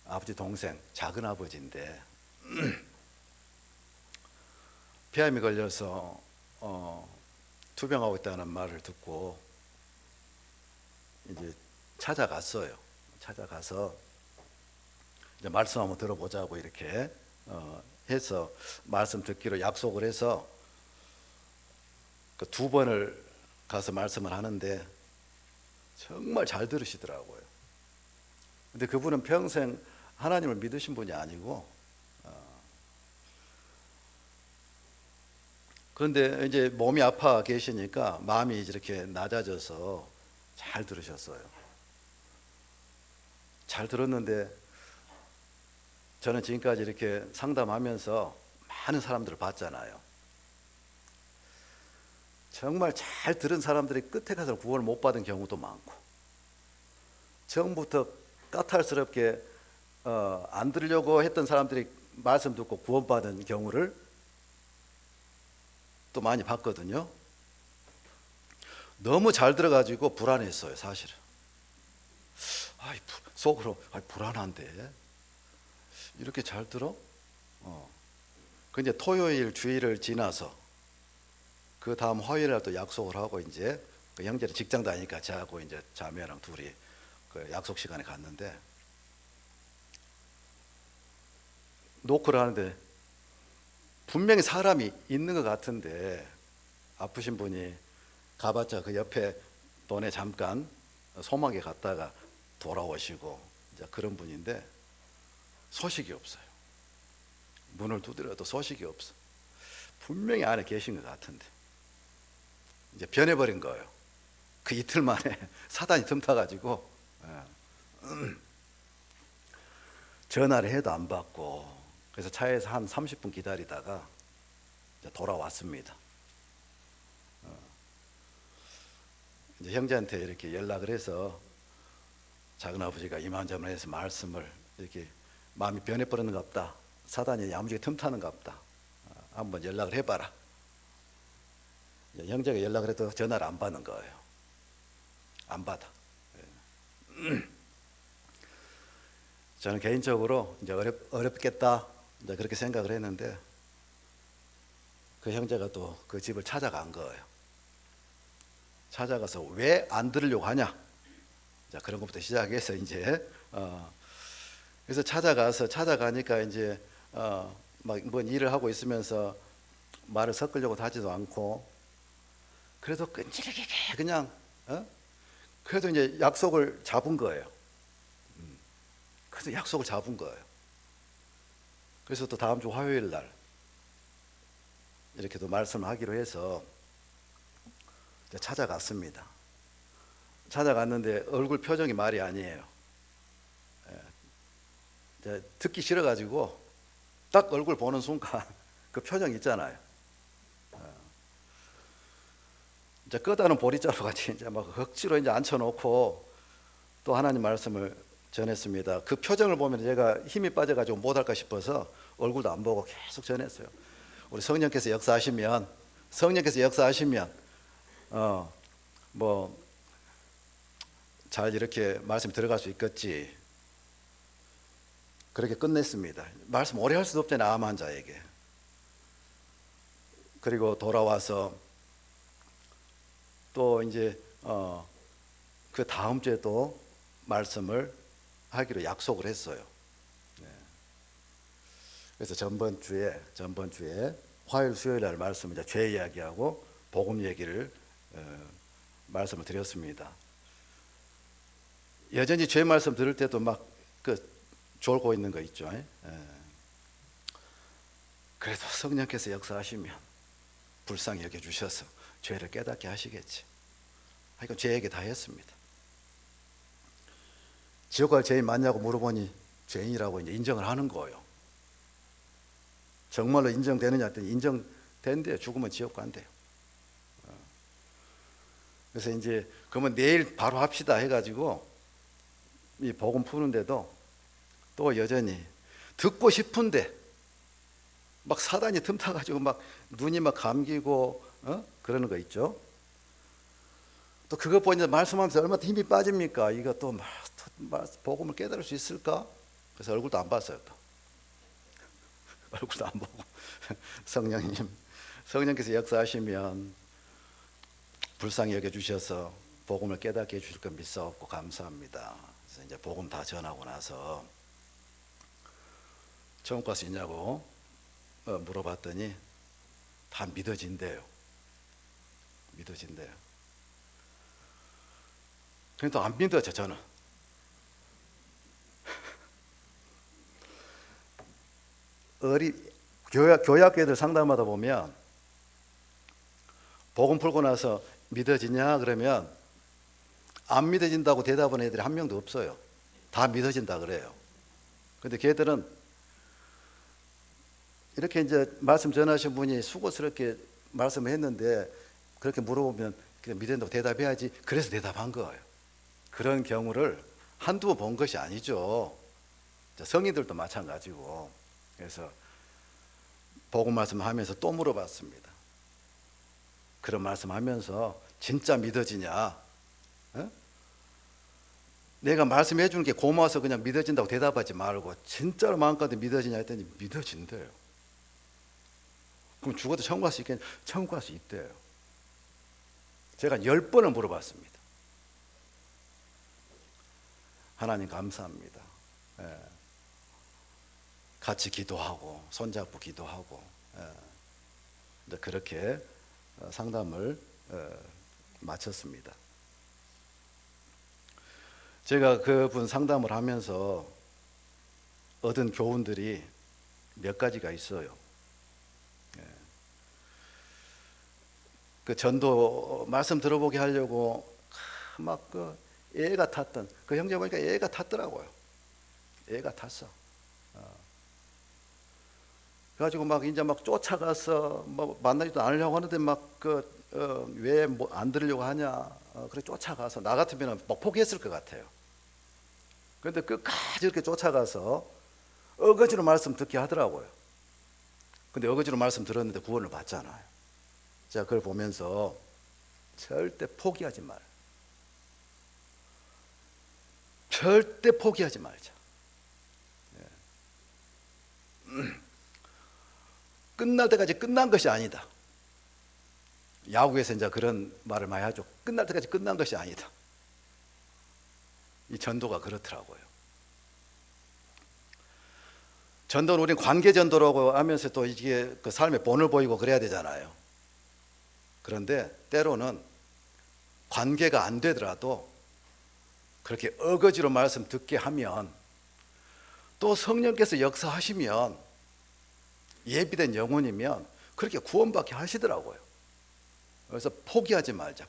아버지 동생 작은 아버지인데 폐암이 걸려서 투병하고 있다는 말을 듣고 이제 찾아갔어요. 찾아가서 이제 말씀 한번 들어보자고 이렇게 해서 말씀 듣기로 약속을 해서 그 2번을 가서 말씀을 하는데 정말 잘 들으시더라고요. 근데 그분은 평생 하나님을 믿으신 분이 아니고 그런데 이제 몸이 아파 계시니까 마음이 이렇게 낮아져서 잘 들으셨어요. 잘 들었는데 저는 지금까지 이렇게 상담하면서 많은 사람들을 봤잖아요. 정말 잘 들은 사람들이 끝에 가서 구원을 못 받은 경우도 많고 처음부터 까탈스럽게 안 들으려고 했던 사람들이 말씀 듣고 구원받은 경우를 또 많이 봤거든요. 너무 잘 들어가지고 불안했어요, 사실은. 속으로 불안한데 이렇게 잘 들어? 근데 토요일 주일을 지나서 그 다음 화요일 날 또 약속을 하고 이제 그 형제는 직장 다니니까 저하고 이제 자매랑 둘이 그 약속 시간에 갔는데 노크를 하는데 분명히 사람이 있는 것 같은데 아프신 분이 가봤자 그 옆에 돈에 잠깐 소막에 갔다가 돌아오시고 이제 그런 분인데 소식이 없어요. 문을 두드려도 소식이 없어. 분명히 안에 계신 것 같은데 이제 변해버린 거예요. 그 이틀 만에 사단이 틈타가지고 전화를 해도 안 받고 그래서 차에서 한 30분 기다리다가 이제 돌아왔습니다. 이제 형제한테 이렇게 연락을 해서 작은아버지가 이만저만해서 말씀을 이렇게 마음이 변해버리는 것 없다. 사단이 야무지게 틈타는 것 없다. 한번 연락을 해봐라. 형제가 연락을 해도 전화를 안 받는 거예요. 안 받아. 저는 개인적으로 이제 어렵겠다 이제 그렇게 생각을 했는데 그 형제가 또 그 집을 찾아간 거예요. 찾아가서 왜 안 들으려고 하냐? 자, 그런 것부터 시작해서 이제 그래서 찾아가니까 이제 막 뭔 일을 하고 있으면서 말을 섞으려고 하지도 않고 그래도 끈질기게 그냥 그래도 이제 약속을 잡은 거예요. 그래서 약속을 잡은 거예요. 그래서 또 다음 주 화요일 날 이렇게 또 말씀하기로 해서 찾아갔습니다. 찾아갔는데 얼굴 표정이 말이 아니에요. 듣기 싫어가지고 딱 얼굴 보는 순간 그 표정 있잖아요. 이제 끄다는 보리자루 같이 이제 막 억지로 이제 앉혀놓고 또 하나님 말씀을 전했습니다. 그 표정을 보면 제가 힘이 빠져가지고 못할까 싶어서 얼굴도 안 보고 계속 전했어요. 우리 성령께서 역사하시면 뭐 잘 이렇게 말씀 들어갈 수 있겠지. 그렇게 끝냈습니다. 말씀 오래 할 수도 없잖아요, 암 환자에게. 그리고 돌아와서 또 이제 그 다음 주에 또 말씀을 하기로 약속을 했어요. 그래서 전번 주에 화요일 수요일 날 말씀 이제 죄 이야기하고 복음 얘기를 말씀을 드렸습니다. 여전히 죄 말씀 들을 때도 막 졸고 있는 거 있죠. 그래도 성령께서 역사하시면 불쌍히 여겨 주셔서 죄를 깨닫게 하시겠지. 하여간 죄 얘기 다 했습니다. 지옥 갈 죄인 맞냐고 물어보니 죄인이라고 이제 인정을 하는 거예요. 정말로 인정되느냐 했더니 인정된대요. 죽으면 지옥 간대요. 그래서 이제 그러면 내일 바로 합시다 해가지고 이 복음 푸는데도 또 여전히 듣고 싶은데 막 사단이 틈타가지고 막 눈이 막 감기고 그러는 거 있죠. 또 그거 보니 말씀하면서 얼마나 힘이 빠집니까? 이거 또 복음을 깨달을 수 있을까? 그래서 얼굴도 안 봤어요. 또 얼굴도 안 보고 성령께서 역사하시면 불쌍히 여겨주셔서 복음을 깨닫게 해주실 걸 믿사옵고 감사합니다. 그래서 이제 복음 다 전하고 나서 천국 갈 수 있냐고 물어봤더니 다 믿어진대요. 그래도 안 믿어져 저는. 교약교회들 상담하다 보면 복음 풀고 나서 믿어지냐 그러면 안 믿어진다고 대답하는 애들이 한 명도 없어요. 다 믿어진다 그래요. 근데 걔들은 이렇게 이제 말씀 전하신 분이 수고스럽게 말씀을 했는데 그렇게 물어보면 믿어진다고 대답해야지. 그래서 대답한 거예요. 그런 경우를 한두 번 본 것이 아니죠. 성인들도 마찬가지고. 그래서 복음 말씀하면서 또 물어봤습니다. 그런 말씀하면서 진짜 믿어지냐? 내가 말씀해 주는 게 고마워서 그냥 믿어진다고 대답하지 말고 진짜로 마음까지 믿어지냐 했더니 믿어진대요. 그럼 죽어도 천국 갈 수 있겠냐? 천국 갈 수 있대요. 제가 10번을 물어봤습니다. 하나님 감사합니다. 같이 기도하고 손잡고 기도하고 그렇게 상담을 마쳤습니다. 제가 그분 상담을 하면서 얻은 교훈들이 몇 가지가 있어요. 그 전도 말씀 들어보게 하려고 막 애가 탔던 그 형제 보니까 애가 탔더라고요. 애가 탔어. 그래가지고 막 이제 막 쫓아가서 뭐 만나지도 않으려고 하는데 막 왜 뭐 안 들으려고 하냐. 그래 쫓아가서 나 같으면 막 포기했을 것 같아요. 그런데 끝까지 이렇게 쫓아가서 어거지로 말씀 듣게 하더라고요. 근데 어거지로 말씀 들었는데 구원을 받잖아요. 제가 그걸 보면서 절대 포기하지 말. 절대 포기하지 말자. 끝날 때까지 끝난 것이 아니다. 야구에서 이제 그런 말을 많이 하죠. 끝날 때까지 끝난 것이 아니다. 이 전도가 그렇더라고요. 전도는 우린 관계 전도라고 하면서 또 이게 그 삶의 본을 보이고 그래야 되잖아요. 그런데 때로는 관계가 안 되더라도 그렇게 어거지로 말씀 듣게 하면 또 성령께서 역사하시면 예비된 영혼이면 그렇게 구원받게 하시더라고요. 그래서 포기하지 말자.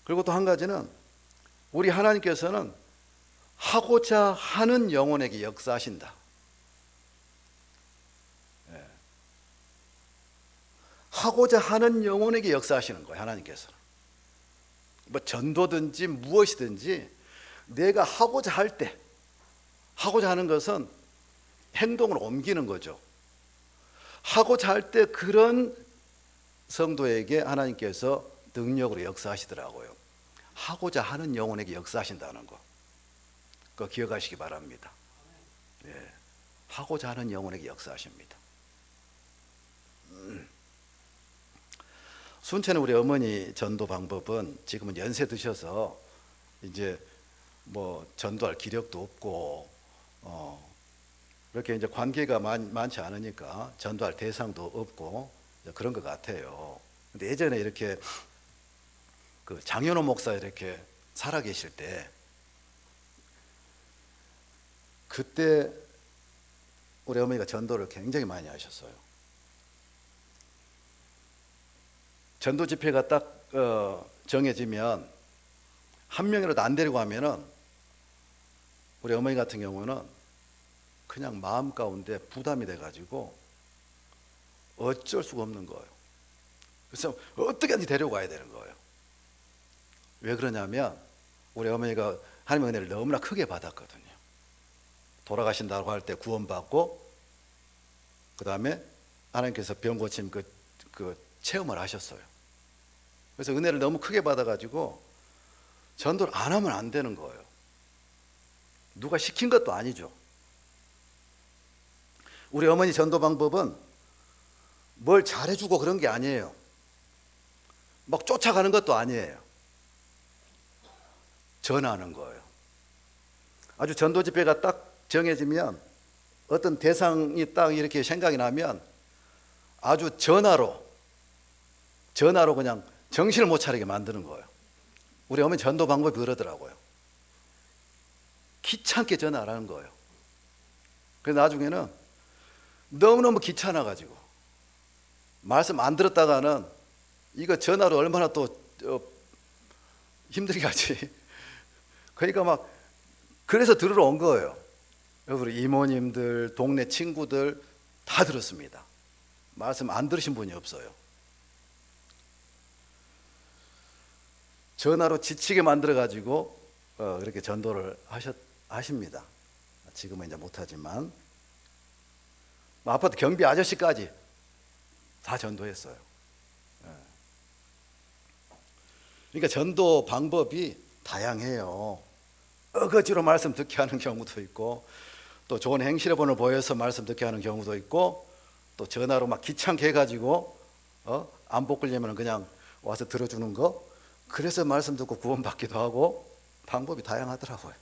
그리고 또 한 가지는 우리 하나님께서는 하고자 하는 영혼에게 역사하신다. 하고자 하는 영혼에게 역사하시는 거예요. 하나님께서는 뭐 전도든지 무엇이든지 내가 하고자 할 때, 하고자 하는 것은 행동으로 옮기는 거죠. 하고자 할 때 그런 성도에게 하나님께서 능력으로 역사하시더라고요. 하고자 하는 영혼에게 역사하신다는 거, 그거 기억하시기 바랍니다. 예, 하고자 하는 영혼에게 역사하십니다. 순천의 우리 어머니 전도 방법은 지금은 연세 드셔서 이제 뭐 전도할 기력도 없고 이렇게 이제 관계가 많지 않으니까 전도할 대상도 없고 그런 것 같아요. 근데 예전에 이렇게 그 장현호 목사 이렇게 살아 계실 때 그때 우리 어머니가 전도를 굉장히 많이 하셨어요. 전도 집회가 딱 정해지면 한 명이라도 안 데리고 가면은 우리 어머니 같은 경우는 그냥 마음 가운데 부담이 돼가지고 어쩔 수가 없는 거예요. 그래서 어떻게든지 데리고 가야 되는 거예요. 왜 그러냐면 우리 어머니가 하나님의 은혜를 너무나 크게 받았거든요. 돌아가신다고 할 때 구원받고 그 다음에 하나님께서 병 고침 그 체험을 하셨어요. 그래서 은혜를 너무 크게 받아가지고 전도를 안 하면 안 되는 거예요. 누가 시킨 것도 아니죠. 우리 어머니 전도 방법은 뭘 잘해주고 그런 게 아니에요. 막 쫓아가는 것도 아니에요. 전하는 거예요. 아주 전도 집회가 딱 정해지면 어떤 대상이 딱 이렇게 생각이 나면 아주 전화로 그냥 정신을 못 차리게 만드는 거예요. 우리 어머니 전도 방법이 그러더라고요. 귀찮게 전화하라는 거예요. 그래서 나중에는 너무너무 귀찮아가지고 말씀 안 들었다가는 이거 전화로 얼마나 또 힘들게 하지. 그러니까 막 그래서 들으러 온 거예요. 우리 이모님들, 동네 친구들 다 들었습니다. 말씀 안 들으신 분이 없어요. 전화로 지치게 만들어가지고 그렇게 전도를 하십니다. 지금은 이제 못하지만 아파트 경비 아저씨까지 다 전도했어요. 그러니까 전도 방법이 다양해요. 어거지로 말씀 듣게 하는 경우도 있고 또 좋은 행실의본을 보여서 말씀 듣게 하는 경우도 있고 또 전화로 막 귀찮게 해가지고 안 복걸리면 그냥 와서 들어주는 거, 그래서 말씀 듣고 구원받기도 하고 방법이 다양하더라고요.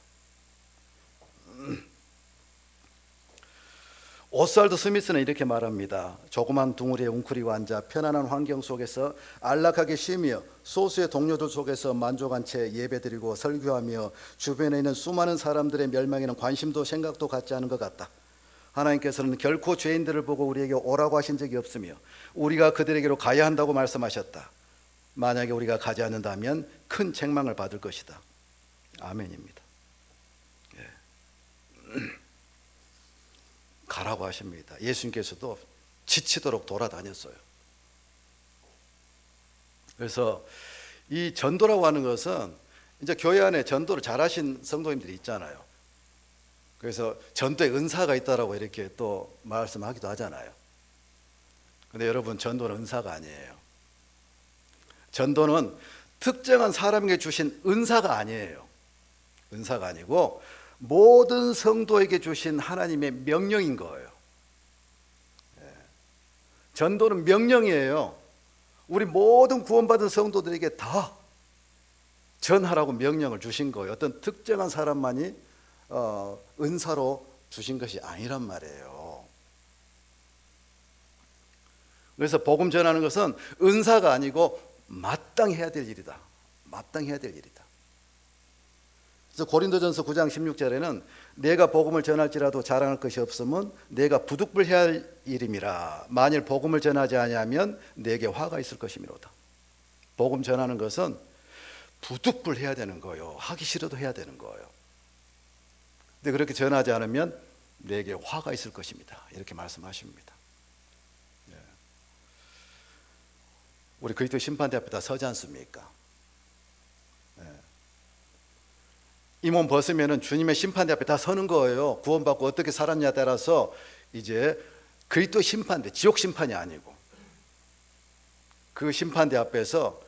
오스왈드 스미스는 이렇게 말합니다. 조그만 둥우리에 웅크리고 앉아 편안한 환경 속에서 안락하게 쉬며 소수의 동료들 속에서 만족한 채 예배드리고 설교하며 주변에 있는 수많은 사람들의 멸망에는 관심도 생각도 갖지 않은 것 같다. 하나님께서는 결코 죄인들을 보고 우리에게 오라고 하신 적이 없으며 우리가 그들에게로 가야 한다고 말씀하셨다. 만약에 우리가 가지 않는다면 큰 책망을 받을 것이다. 아멘입니다. 가라고 하십니다. 예수님께서도 지치도록 돌아다녔어요. 그래서 이 전도라고 하는 것은 이제 교회 안에 전도를 잘하신 성도님들이 있잖아요. 그래서 전도의 은사가 있다라고 이렇게 또 말씀하기도 하잖아요. 근데 여러분, 전도는 은사가 아니에요. 전도는 특정한 사람에게 주신 은사가 아니에요. 은사가 아니고 모든 성도에게 주신 하나님의 명령인 거예요. 전도는 명령이에요. 우리 모든 구원받은 성도들에게 다 전하라고 명령을 주신 거예요. 어떤 특정한 사람만이 은사로 주신 것이 아니란 말이에요. 그래서 복음 전하는 것은 은사가 아니고 마땅히 해야 될 일이다. 마땅히 해야 될 일이다. 그래서 고린도전서 9장 16절에는 내가 복음을 전할지라도 자랑할 것이 없으면 내가 부득불해야 할 일임이라. 만일 복음을 전하지 아니하면 내게 화가 있을 것이미로다. 복음 전하는 것은 부득불해야 되는 거예요. 하기 싫어도 해야 되는 거예요. 근데 그렇게 전하지 않으면 내게 화가 있을 것입니다. 이렇게 말씀하십니다. 우리 그리스도 심판대 앞에 다 서지 않습니까? 이 몸 벗으면은 주님의 심판대 앞에 다 서는 거예요. 구원받고 어떻게 살았냐에 따라서 이제 그리스도 심판대, 지옥 심판이 아니고 그 심판대 앞에서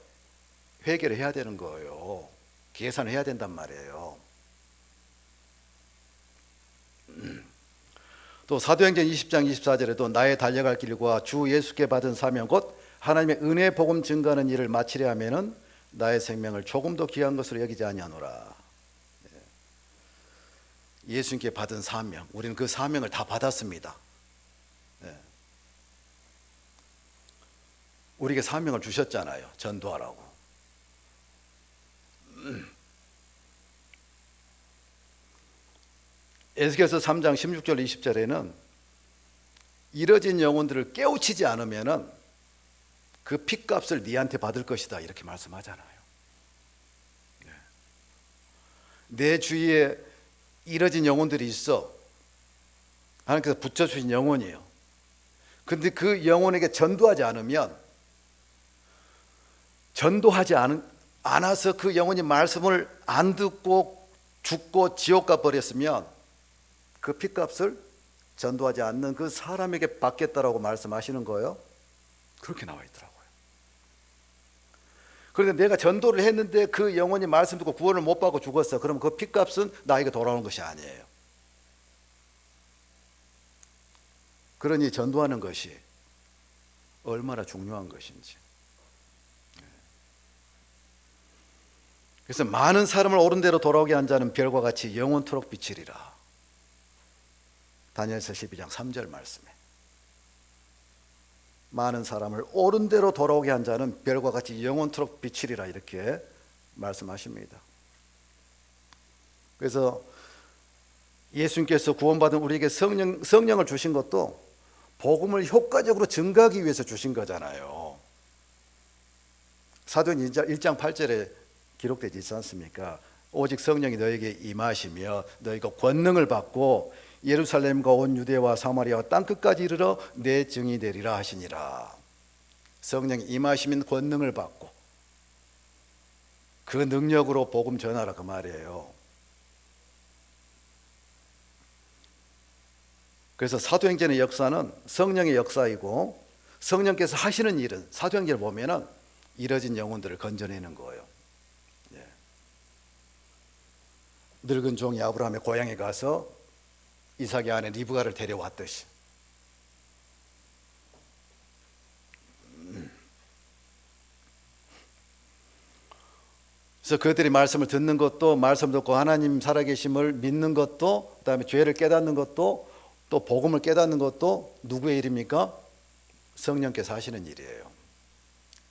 회개를 해야 되는 거예요. 계산을 해야 된단 말이에요. 또 사도행전 20장 24절에도 나의 달려갈 길과 주 예수께 받은 사명 곧 하나님의 은혜 복음 증거하는 일을 마치려 하면은 나의 생명을 조금도 귀한 것으로 여기지 아니하노라. 예수님께 받은 사명, 우리는 그 사명을 다 받았습니다. 우리에게 사명을 주셨잖아요. 전도하라고. 에스겔서 3장 16절 20절에는 이뤄진 영혼들을 깨우치지 않으면은 그 핏값을 네한테 받을 것이다 이렇게 말씀하잖아요. 내 주위에 이뤄진 영혼들이 있어. 하나님께서 붙여주신 영혼이에요. 근데 그 영혼에게 전도하지 않아서 그 영혼이 말씀을 안 듣고 죽고 지옥 가 버렸으면 그 핏값을 전도하지 않는 그 사람에게 받겠다라고 말씀하시는 거예요. 그렇게 나와 있더라고요. 그런데 내가 전도를 했는데 그 영혼이 말씀 듣고 구원을 못 받고 죽었어. 그러면 그 핏값은 나에게 돌아오는 것이 아니에요. 그러니 전도하는 것이 얼마나 중요한 것인지. 그래서 많은 사람을 옳은 대로 돌아오게 한 자는 별과 같이 영원토록 비치리라. 다니엘서 12장 3절 말씀에 많은 사람을 옳은 대로 돌아오게 한 자는 별과 같이 영원토록 비치리라 이렇게 말씀하십니다. 그래서 예수님께서 구원받은 우리에게 성령을 주신 것도 복음을 효과적으로 증가하기 위해서 주신 거잖아요. 사도행전 1장 8절에 기록되지 있지 않습니까? 오직 성령이 너에게 임하시며 너희가 권능을 받고 예루살렘과 온 유대와 사마리아와 땅끝까지 이르러 내 증이 되리라 하시니라. 성령이 임하시면 권능을 받고 그 능력으로 복음 전하라 그 말이에요. 그래서 사도행전의 역사는 성령의 역사이고 성령께서 하시는 일은 사도행전을 보면은 이뤄진 영혼들을 건져내는 거예요. 늙은 종이 아브라함의 고향에 가서 이삭의 아내 리브가를 데려왔듯이 그래서 그들이 말씀을 듣는 것도 말씀 듣고 하나님 살아계심을 믿는 것도 그다음에 죄를 깨닫는 것도 또 복음을 깨닫는 것도 누구의 일입니까? 성령께서 하시는 일이에요.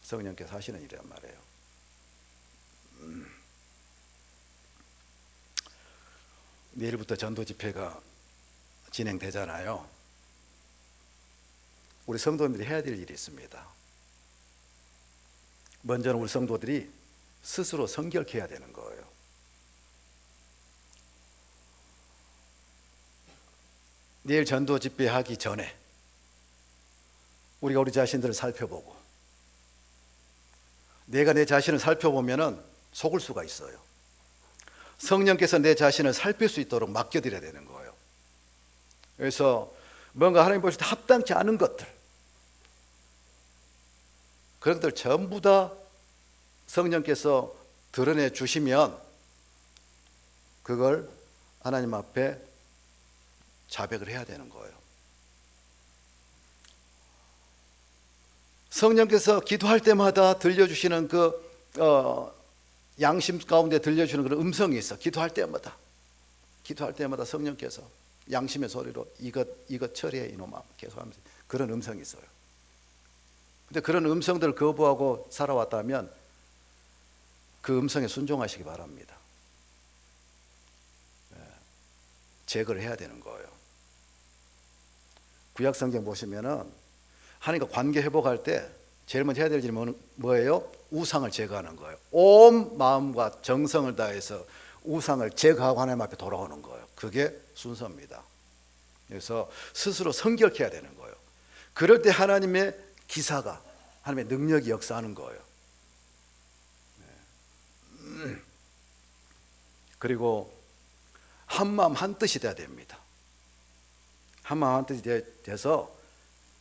성령께서 하시는 일이란 말이에요. 내일부터 전도 집회가 진행되잖아요. 우리 성도님들이 해야 될 일이 있습니다. 먼저는 우리 성도들이 스스로 성결케 해야 되는 거예요. 내일 전도 집회 하기 전에 우리가 우리 자신들을 살펴보고 내가 내 자신을 살펴보면은 속을 수가 있어요. 성령께서 내 자신을 살필 수 있도록 맡겨드려야 되는 거예요. 그래서 뭔가 하나님 보실 때 합당치 않은 것들 그런 것들 전부 다 성령께서 드러내 주시면 그걸 하나님 앞에 자백을 해야 되는 거예요. 성령께서 기도할 때마다 들려주시는 양심 가운데 들려주는 그런 음성이 있어. 기도할 때마다 성령께서 양심의 소리로 이것 처리해 이놈아 계속하면서 그런 음성이 있어요. 근데 그런 음성들을 거부하고 살아왔다면 그 음성에 순종하시기 바랍니다. 제거를 해야 되는 거예요. 구약 성경 보시면은 하나님과 관계 회복할 때 제일 먼저 해야 될 일이 뭐예요? 우상을 제거하는 거예요. 온 마음과 정성을 다해서 우상을 제거하고 하나님 앞에 돌아오는 거예요. 그게 순서입니다. 그래서 스스로 성결케 해야 되는 거예요. 그럴 때 하나님의 기사가 하나님의 능력이 역사하는 거예요. 그리고 한마음 한뜻이 돼야 됩니다. 한마음 한뜻이 돼서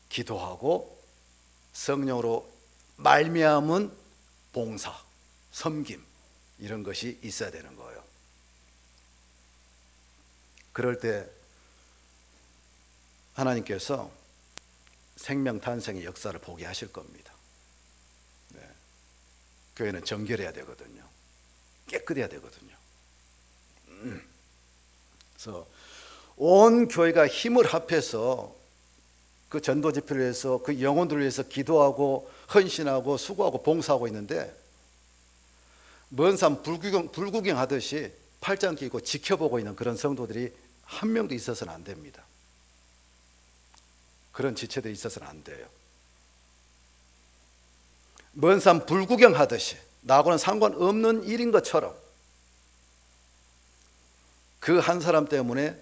기도하고 성령으로 말미암은 봉사, 섬김 이런 것이 있어야 되는 거예요. 그럴 때 하나님께서 생명 탄생의 역사를 보게 하실 겁니다. 네. 교회는 정결해야 되거든요. 깨끗해야 되거든요. 그래서 온 교회가 힘을 합해서 그 전도 집회를 위해서 그 영혼들을 위해서 기도하고 헌신하고 수고하고 봉사하고 있는데 먼 산 불구경 하듯이 팔짱 끼고 지켜보고 있는 그런 성도들이 한 명도 있어서는 안 됩니다. 그런 지체들이 있어서는 안 돼요. 먼 산 불구경 하듯이 나하고는 상관없는 일인 것처럼 그 한 사람 때문에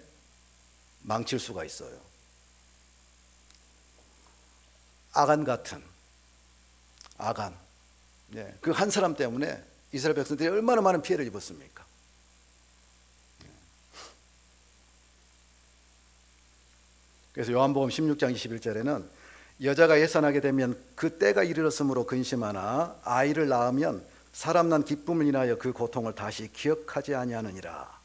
망칠 수가 있어요. 아간 같은 아간, 그 한 사람 때문에 이스라엘 백성들이 얼마나 많은 피해를 입었습니까? 그래서 요한복음 16장 21절에는 여자가 예산하게 되면 그 때가 이르렀으므로 근심하나 아이를 낳으면 사람 난 기쁨을 인하여 그 고통을 다시 기억하지 아니하느니라.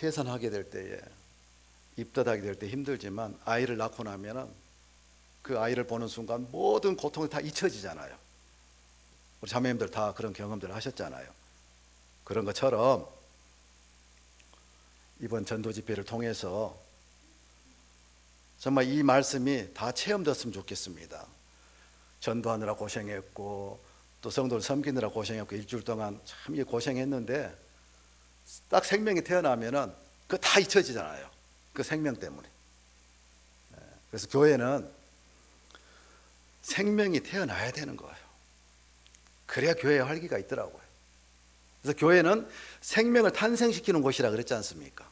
해산하게 될 때에 입덧하게 될 때 힘들지만 아이를 낳고 나면은 그 아이를 보는 순간 모든 고통이 다 잊혀지잖아요. 우리 자매님들 다 그런 경험들을 하셨잖아요. 그런 것처럼 이번 전도 집회를 통해서 정말 이 말씀이 다 체험됐으면 좋겠습니다. 전도하느라 고생했고 또 성도를 섬기느라 고생했고 일주일 동안 참 고생했는데 딱 생명이 태어나면은 그거 다 잊혀지잖아요. 그 생명 때문에. 그래서 교회는 생명이 태어나야 되는 거예요. 그래야 교회에 활기가 있더라고요. 그래서 교회는 생명을 탄생시키는 곳이라 그랬지 않습니까?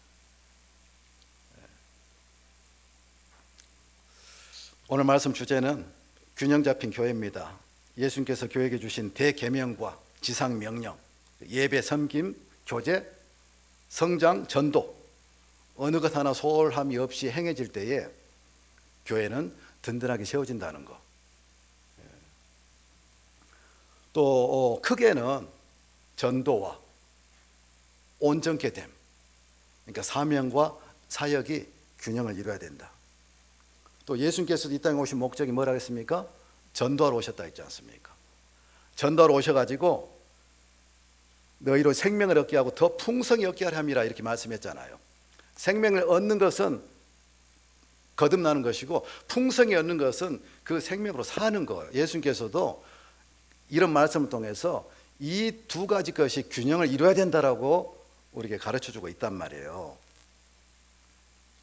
오늘 말씀 주제는 균형 잡힌 교회입니다. 예수님께서 교회에게 주신 대계명과 지상 명령, 예배, 섬김, 교제, 성장, 전도 어느 것 하나 소홀함이 없이 행해질 때에 교회는 든든하게 세워진다는 것. 또 크게는 전도와 온전케 됨, 그러니까 사명과 사역이 균형을 이루어야 된다. 또 예수님께서 이 땅에 오신 목적이 뭐라 했습니까? 전도하러 오셨다 했지 않습니까? 전도하러 오셔가지고 너희로 생명을 얻게 하고 더 풍성히 얻게 하려 함이라 이렇게 말씀했잖아요. 생명을 얻는 것은 거듭나는 것이고 풍성히 얻는 것은 그 생명으로 사는 거예요. 예수님께서도 이런 말씀을 통해서 이 두 가지 것이 균형을 이루어야 된다라고 우리에게 가르쳐주고 있단 말이에요.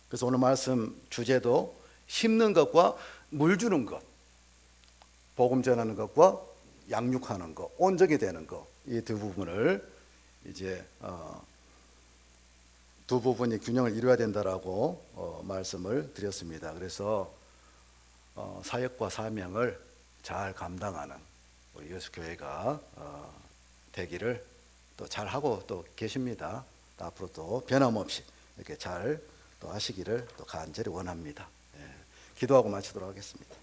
그래서 오늘 말씀 주제도 심는 것과 물 주는 것, 복음 전하는 것과 양육하는 것, 온전히 되는 것, 이 두 부분을 이제 두 부분이 균형을 이루어야 된다라고 말씀을 드렸습니다. 그래서 사역과 사명을 잘 감당하는 우리 예수 교회가 되기를 또 잘 하고 또 계십니다. 또 앞으로 또 변함없이 이렇게 잘 또 하시기를 또 간절히 원합니다. 기도하고 마치도록 하겠습니다.